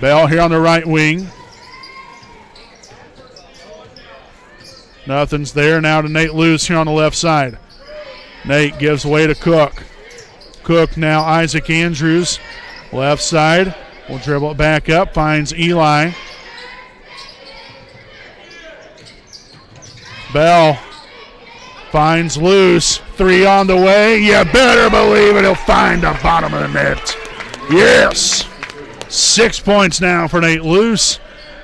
Bell here on the right wing. Nothing's there. Now to Nate Luce here on the left side. Nate gives way to Cook. Cook now Isaac Andrews. Left side. Will dribble it back up. Finds Eli. Bell finds Luce. 3 on the way. You better believe it. He'll find the bottom of the net. Yes. 6 points now for Nate Luce.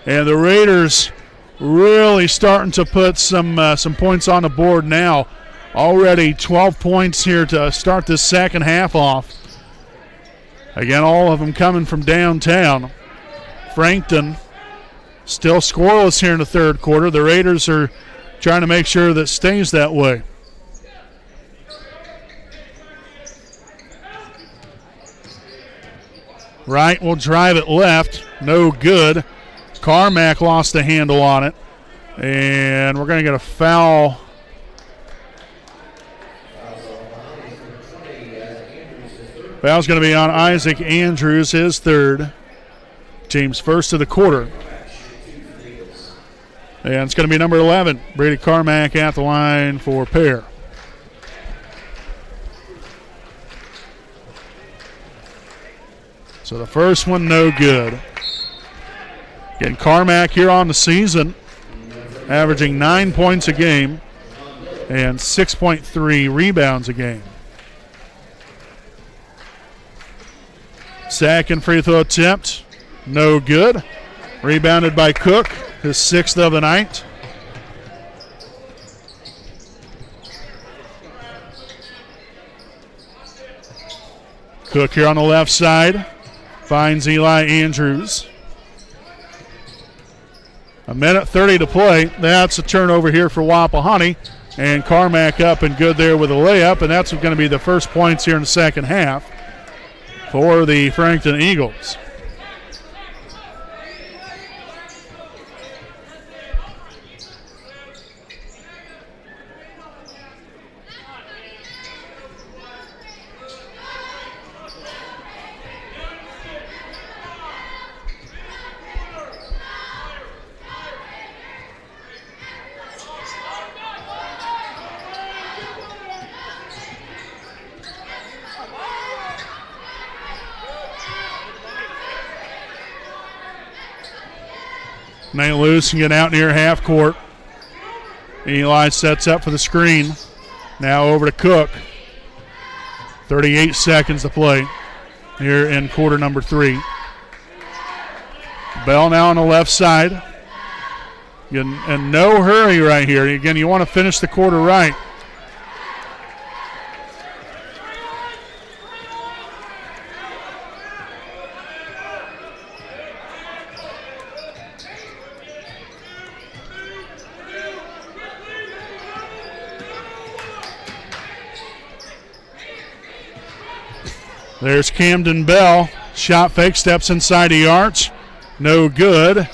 And the Raiders really starting to put some points on the board now. Already 12 points here to start this second half off. Again, all of them coming from downtown. Frankton still scoreless here in the third quarter. The Raiders are trying to make sure that stays that way. Wright will drive it left. No good. Carmack lost the handle on it. And we're going to get a foul. Foul's going to be on Isaac Andrews, his 3rd. Team's first of the quarter. And it's going to be number 11, Brady Carmack at the line for pair. So the first one, no good. Again, Carmack here on the season, averaging 9 points a game and 6.3 rebounds a game. Second free throw attempt, no good. Rebounded by Cook, his 6th of the night. Cook here on the left side. Finds Eli Andrews. 1:30 to play. That's a turnover here for Wapahani. And Carmack up and good there with a layup. And that's going to be the first points here in the second half for the Frankton Eagles. Nate Luce can get out near half court. Eli sets up for the screen. Now over to Cook. 38 seconds to play here in quarter number 3. Bell now on the left side. And no hurry right here. Again, you want to finish the quarter right. There's Camden Bell. Shot fake, steps inside the arch. No good.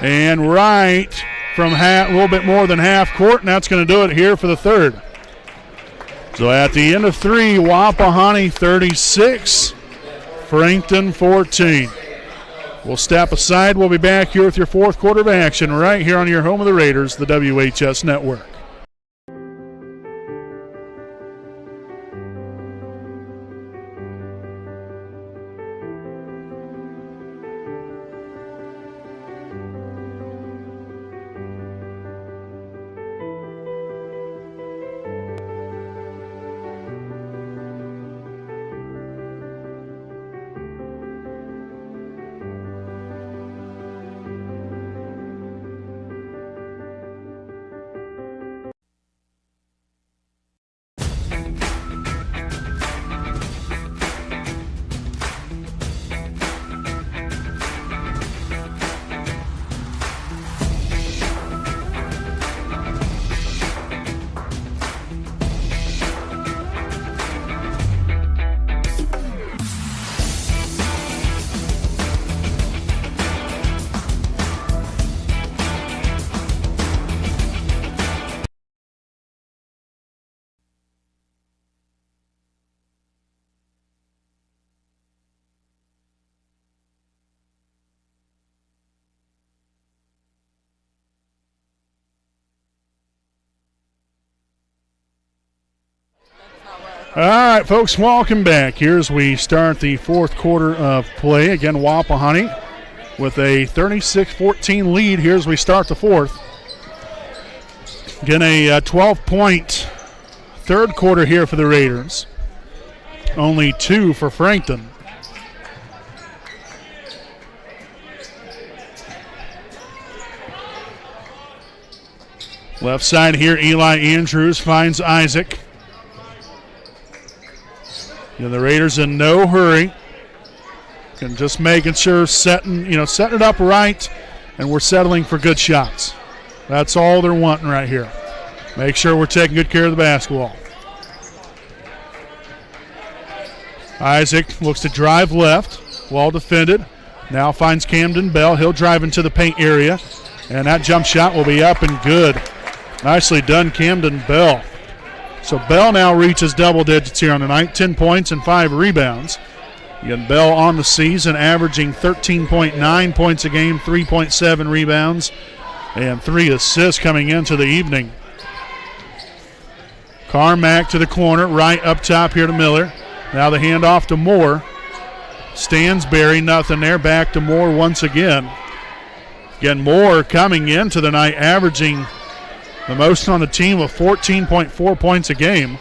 And right from a little bit more than half court, and that's going to do it here for the third. So at the end of 3, Wapahani 36, Frankton 14. We'll step aside. We'll be back here with your fourth quarter of action right here on your home of the Raiders, the WHS Network. All right, folks, welcome back. Here as we start the fourth quarter of play. Again, Wapahani with a 36-14 lead here as we start the fourth. Again, a 12-point third quarter here for the Raiders. Only 2 for Frankton. Left side here, Eli Andrews finds Isaac. And the Raiders in no hurry. And just making sure setting it up right, and we're settling for good shots. That's all they're wanting right here. Make sure we're taking good care of the basketball. Isaac looks to drive left. Well defended. Now finds Camden Bell. He'll drive into the paint area. And that jump shot will be up and good. Nicely done, Camden Bell. So Bell now reaches double digits here on the night, 10 points and 5 rebounds. Again, Bell on the season averaging 13.9 points a game, 3.7 rebounds, and 3 assists coming into the evening. Carmack to the corner, right up top here to Miller. Now the handoff to Moore. Stansberry, nothing there, back to Moore once again. Again, Moore coming into the night averaging the most on the team of 14.4 points a game.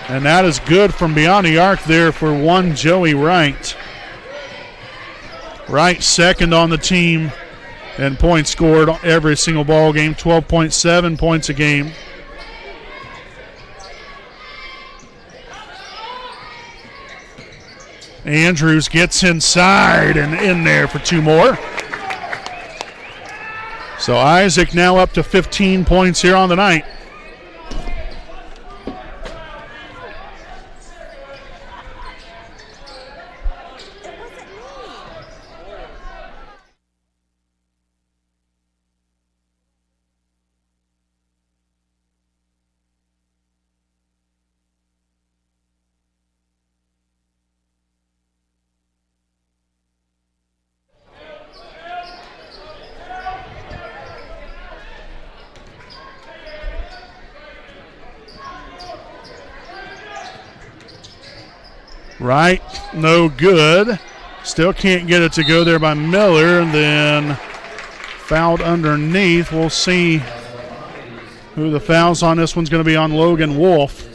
And that is good from beyond the arc there for one Joey Wright. Wright second on the team in points scored every single ball game, 12.7 points a game. Andrews gets inside and in there for 2 more. So Isaac now up to 15 points here on the night. Right, no good. Still can't get it to go there by Miller, and then fouled underneath. We'll see who the foul's on. This one's going to be on Logan Wolf.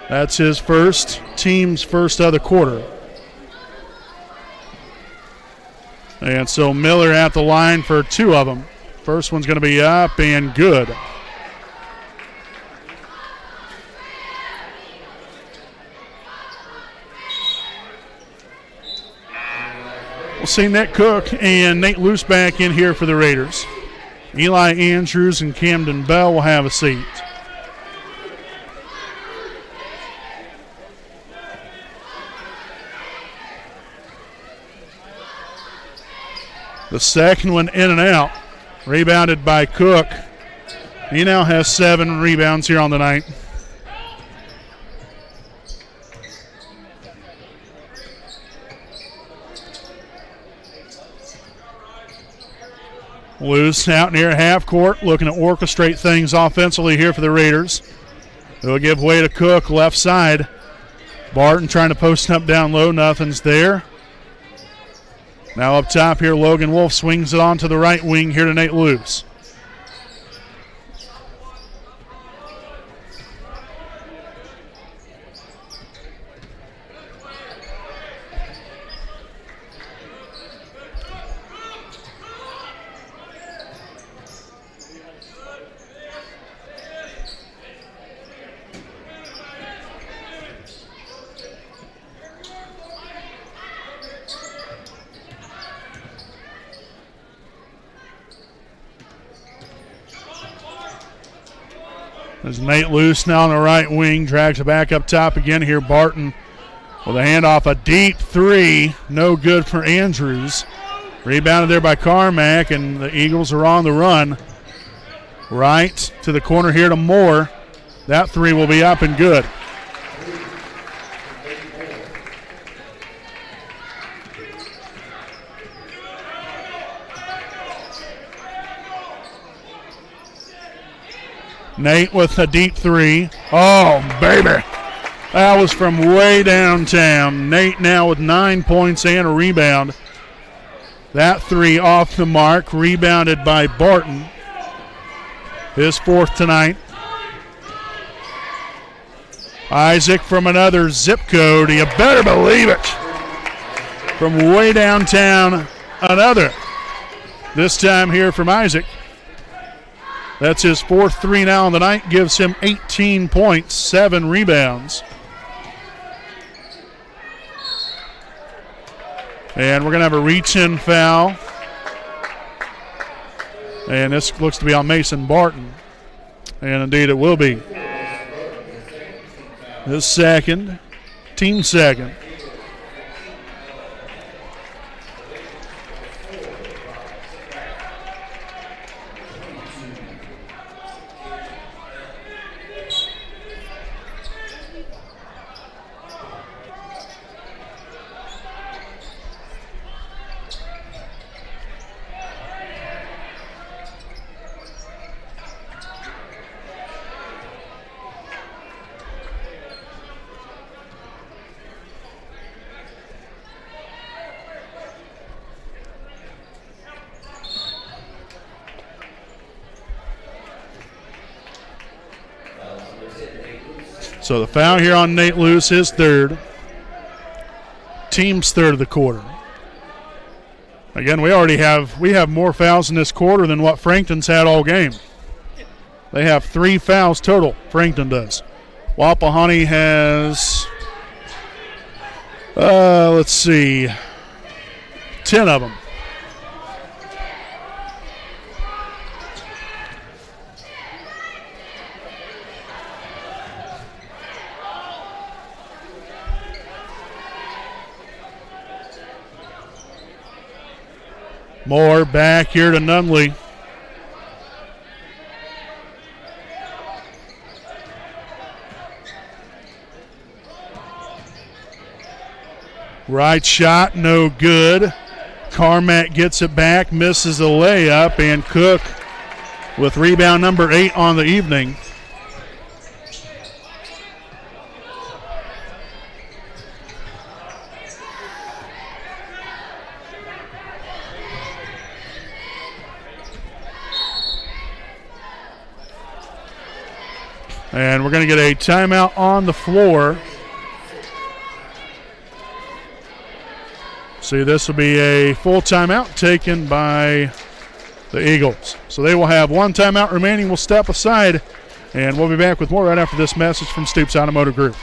That's his first, team's first of the quarter. And so Miller at the line for 2 of them. First one's going to be up and good. We'll see Nick Cook and Nate Luce back in here for the Raiders. Eli Andrews and Camden Bell will have a seat. The second one in and out. Rebounded by Cook. He now has 7 rebounds here on the night. Loose out near half court, looking to orchestrate things offensively here for the Raiders. They'll give way to Cook, left side. Barton trying to post up down low, nothing's there. Now up top here, Logan Wolf swings it on to the right wing here to Nate Luce. There's Nate Luce now on the right wing, drags it back up top again here. Barton with a handoff, a deep 3, no good for Andrews. Rebounded there by Carmack, and the Eagles are on the run. Right to the corner here to Moore. That 3 will be up and good. Nate with a deep 3. Oh, baby. That was from way downtown. Nate now with 9 points and a rebound. That 3 off the mark, rebounded by Barton. His 4th tonight. Isaac from another zip code. You better believe it. From way downtown, another. This time here from Isaac. That's his 4th 3 now on the night, gives him 18 points, 7 rebounds. And we're going to have a reach-in foul. And this looks to be on Mason Barton. And indeed it will be. His second, team second. So the foul here on Nate Luce, his 3rd. Team's 3rd of the quarter. Again, we have more fouls in this quarter than what Frankton's had all game. They have 3 fouls total, Frankton does. Wapahani has, 10 of them. Moore back here to Nunley. Right shot, no good. Carmack gets it back, misses a layup, and Cook with rebound number 8 on the evening. And we're going to get a timeout on the floor. See, this will be a full timeout taken by the Eagles. So they will have 1 timeout remaining. We'll step aside, and we'll be back with more right after this message from Stoops Automotive Group.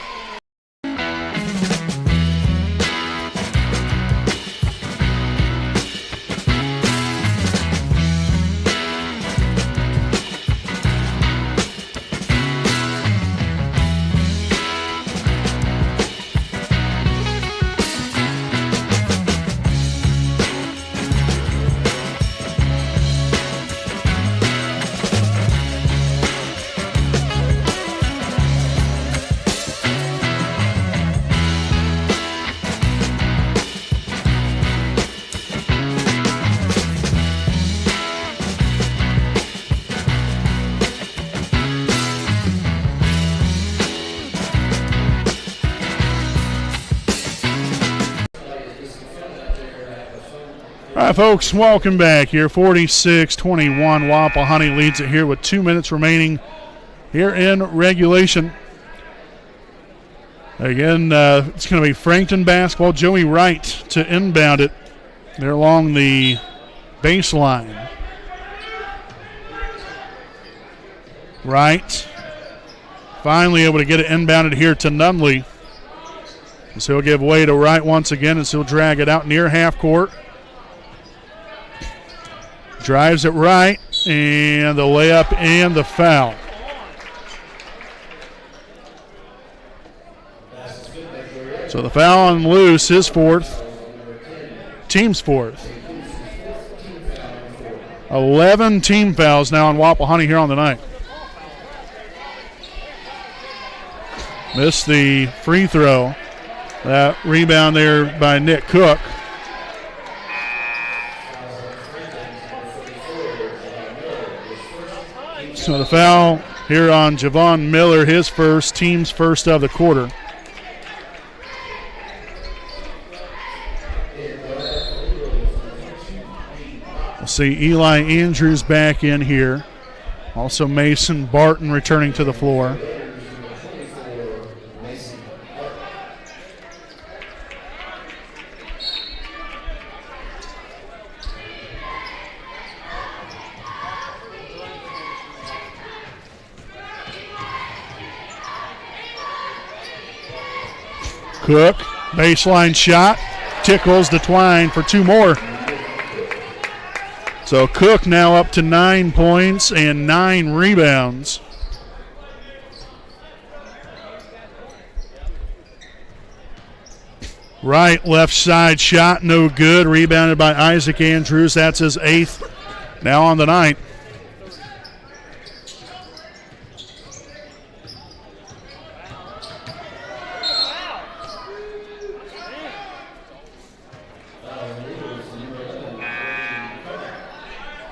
All right, folks, welcome back here. 46-21, Wapahani leads it here with 2 minutes remaining here in regulation. Again, it's going to be Frankton basketball. Joey Wright to inbound it. They're along the baseline. Wright finally able to get it inbounded here to Nunley. So he'll give way to Wright once again as he'll drag it out near half court. Drives it right, and the layup and the foul. So the foul on Luce, his fourth, team's fourth. 11 team fouls now on Wapahani here on the night. Missed the free throw. That rebound there by Nick Cook. So the foul here on Javon Miller, his first, team's first of the quarter. We'll see Eli Andrews back in here. Also Mason Barton returning to the floor. Cook, baseline shot, tickles the twine for two more. So Cook now up to 9 points and 9 rebounds. Right, left side shot, no good. Rebounded by Isaac Andrews. That's his 8th now on the night.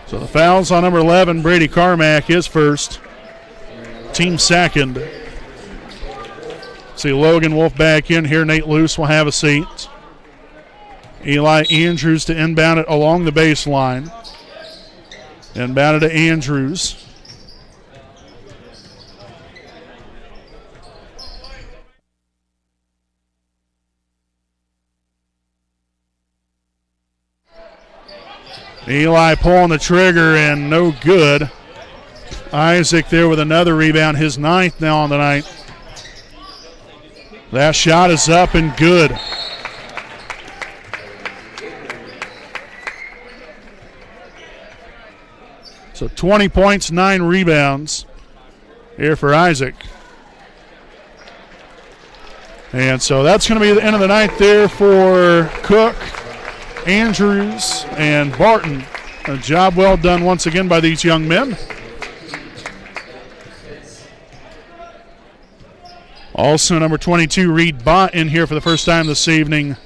So the foul's on number 11, Brady Carmack, his first, team second. See Logan Wolf back in here. Nate Luce will have a seat. Eli Andrews to inbound it along the baseline. Inbounded to Andrews. Eli pulling the trigger and no good. Isaac there with another rebound, his 9th now on the night. That shot is up and good. So 20 points, 9 rebounds here for Isaac. And so that's going to be the end of the night there for Cook, Andrews, and Barton. A job well done once again by these young men. Also number 22, Reed Bott, in here for the first time this evening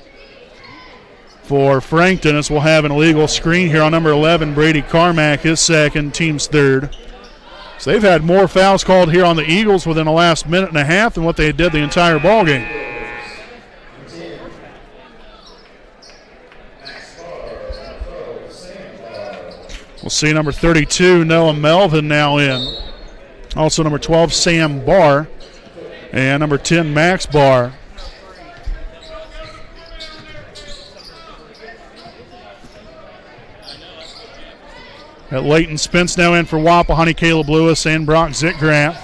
for Frankton, as we'll have an illegal screen here on number 11, Brady Carmack, his second, team's third. So they've had more fouls called here on the Eagles within the last minute and a half than what they did the entire ball game. We'll see number 32, Noah Melvin, now in. Also number 12, Sam Barr. And number 10, Max Barr. At Leighton Spence now in for Wapahani, Caleb Lewis and Brock Zitgraff.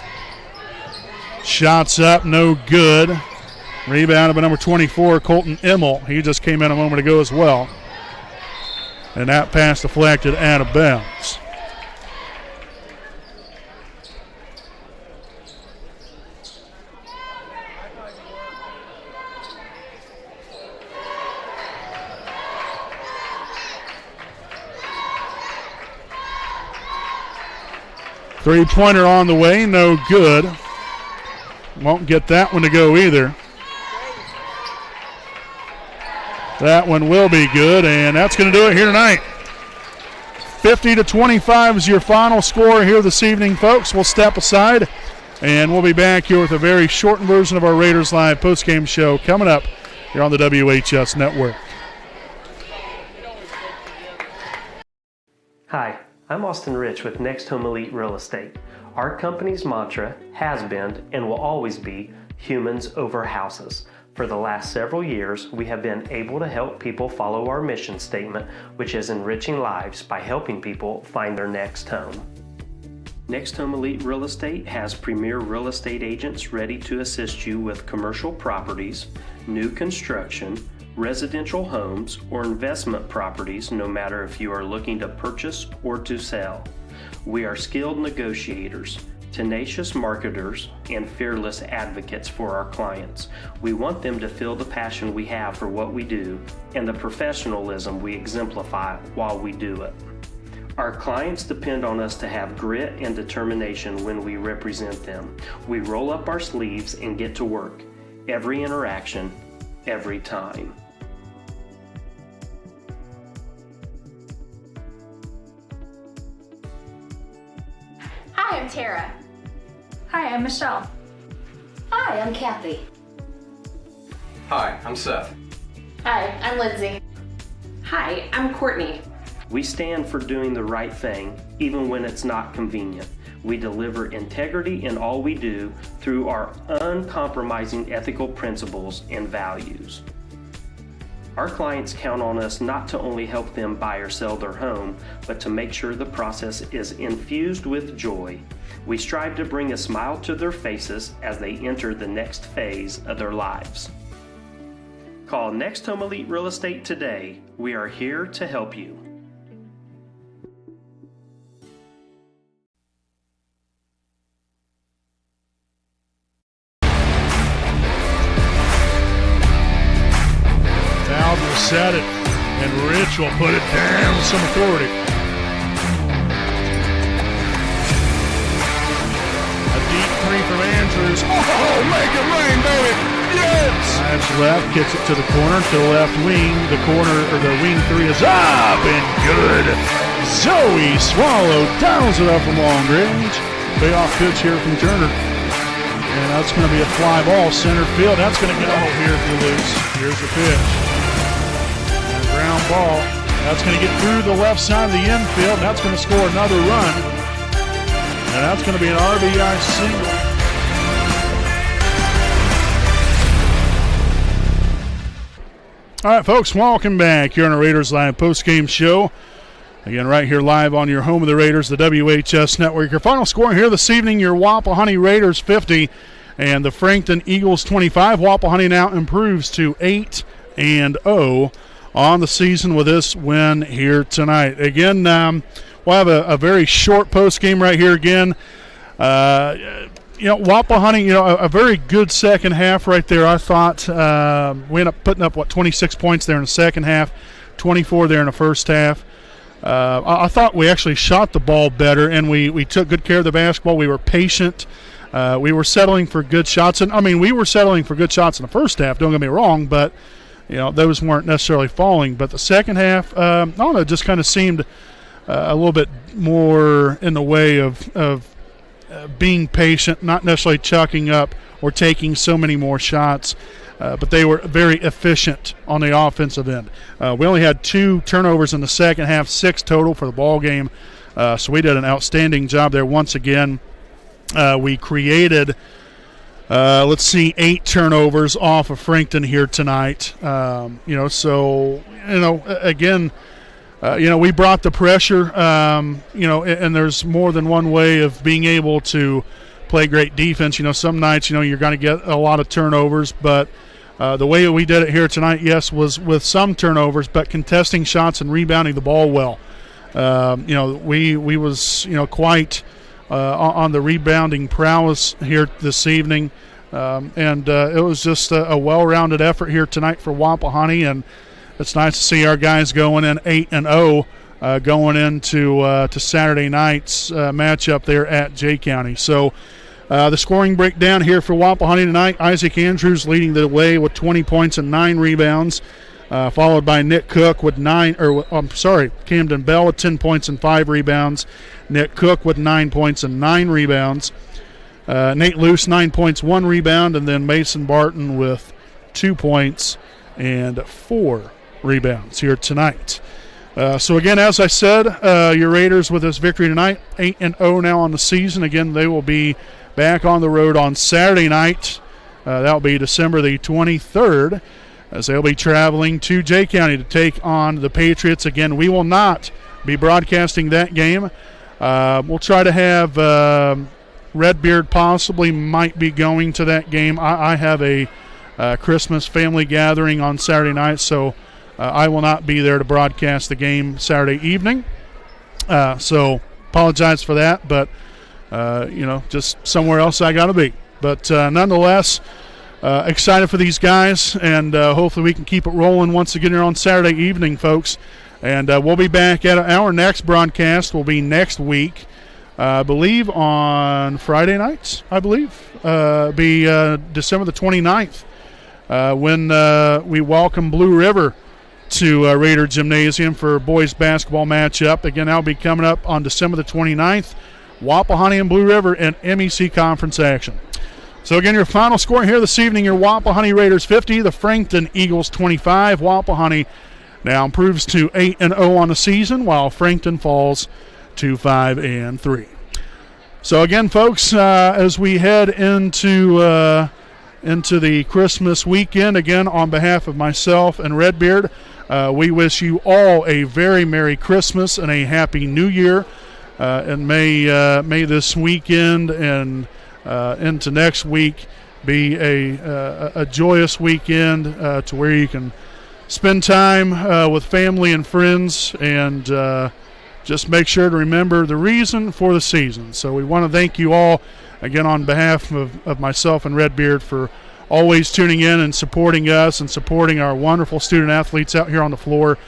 Shots up, no good. Rebounded by number 24, Colton Immel. He just came in a moment ago as well. And that pass deflected out of bounds. Three-pointer on the way, no good. Won't get that one to go either. That one will be good, and that's going to do it here tonight. 50-25 is your final score here this evening, folks. We'll step aside, and we'll be back here with a very shortened version of our Raiders Live postgame show coming up here on the WHS Network. Hi, I'm Austin Rich with Next Home Elite Real Estate. Our company's mantra has been and will always be humans over houses. For the last several years, we have been able to help people follow our mission statement, which is enriching lives by helping people find their next home. Next Home Elite Real Estate has premier real estate agents ready to assist you with commercial properties, new construction, residential homes, or investment properties, no matter if you are looking to purchase or to sell. We are skilled negotiators, tenacious marketers, and fearless advocates for our clients. We want them to feel the passion we have for what we do and the professionalism we exemplify while we do it. Our clients depend on us to have grit and determination when we represent them. We roll up our sleeves and get to work. Every interaction, every time. Hi, I'm Tara. Hi, I'm Michelle. Hi, I'm Kathy. Hi, I'm Seth. Hi, I'm Lindsay. Hi, I'm Courtney. We stand for doing the right thing, even when it's not convenient. We deliver integrity in all we do through our uncompromising ethical principles and values. Our clients count on us not to only help them buy or sell their home, but to make sure the process is infused with joy. We strive to bring a smile to their faces as they enter the next phase of their lives. Call Next Home Elite Real Estate today. We are here to help you. Will set it, and Rich will put it down with some authority. A deep three from Andrews. Oh, make it rain, baby! Yes! Drives left, kicks it to the corner, to the left wing. The corner, or the wing three is up and good. Zoe Swallow dials it up from long range. Payoff pitch here from Turner. And that's going to be a fly ball center field. That's going to go here if you lose. Here's the pitch. Ground ball. That's going to get through the left side of the infield. That's going to score another run. And that's going to be an RBI single. All right, folks, welcome back here on our Raiders Live postgame show. Again, right here live on your home of the Raiders, the WHS Network. Your final score here this evening, your Wapahani Raiders 50 and the Frankton Eagles 25. Wapahani now improves to 8-0 on the season with this win here tonight. Again, we'll have a very short post game right here again. Wapahani, a very good second half right there. I thought we ended up putting up, 26 points there in the second half, 24 there in the first half. I thought we actually shot the ball better, and we took good care of the basketball. We were patient. We were settling for good shots. And, we were settling for good shots in the first half, don't get me wrong, but those weren't necessarily falling. But the second half, I don't know, just kind of seemed a little bit more in the way of being patient, not necessarily chucking up or taking so many more shots. But they were very efficient on the offensive end. We only had 2 turnovers in the second half, 6 total for the ball game. So we did an outstanding job there once again. We created 8 turnovers off of Frankton here tonight. Again, we brought the pressure, and there's more than one way of being able to play great defense. Some nights, you're going to get a lot of turnovers, but the way we did it here tonight, yes, was with some turnovers, but contesting shots and rebounding the ball well. We was, quite on the rebounding prowess here this evening. It was just a well-rounded effort here tonight for Wapahani, and it's nice to see our guys going in 8-0 going into to Saturday night's matchup there at Jay County. So the scoring breakdown here for Wapahani tonight: Isaac Andrews leading the way with 20 points and 9 rebounds, followed by Nick Cook with Camden Bell with 10 points and 5 rebounds. Nick Cook with 9 points and 9 rebounds. Nate Luce, 9 points, 1 rebound, and then Mason Barton with 2 points and 4 rebounds here tonight. So again, as I said, your Raiders with this victory tonight, 8-0 now on the season. Again, they will be back on the road on Saturday night. That will be December the 23rd, as they'll be traveling to Jay County to take on the Patriots. Again, we will not be broadcasting that game. We'll try to have Redbeard possibly might be going to that game. I have a Christmas family gathering on Saturday night, so I will not be there to broadcast the game Saturday evening. So apologize for that, but, just somewhere else I got to be. But nonetheless, excited for these guys, and hopefully we can keep it rolling once again here on Saturday evening, folks. And we'll be back at our next broadcast. Will be next week, I believe on Friday nights, be December the 29th, when we welcome Blue River to Raider Gymnasium for a boys basketball matchup. Again, that'll be coming up on December the 29th. Wapahani and Blue River in MEC conference action. So again, your final score here this evening, your Wapahani Raiders 50, the Frankton Eagles 25. Wapahani now improves to 8-0 on the season, while Frankton falls to 5-3. So again, folks, as we head into the Christmas weekend, again, on behalf of myself and Redbeard, we wish you all a very Merry Christmas and a Happy New Year. And may this weekend and into next week be a joyous weekend to where you can spend time with family and friends, and just make sure to remember the reason for the season. So we want to thank you all, again, on behalf of myself and Redbeard, for always tuning in and supporting us and supporting our wonderful student athletes out here on the floor,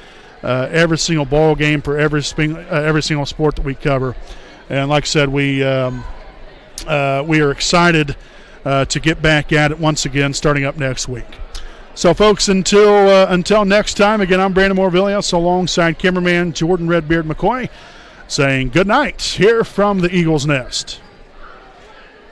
every single ball game for every single sport that we cover. And like I said, we are excited to get back at it once again, starting up next week. So, folks, until next time, again, I'm Brandon Morvillius alongside cameraman Jordan Redbeard McCoy, saying good night here from the Eagles Nest.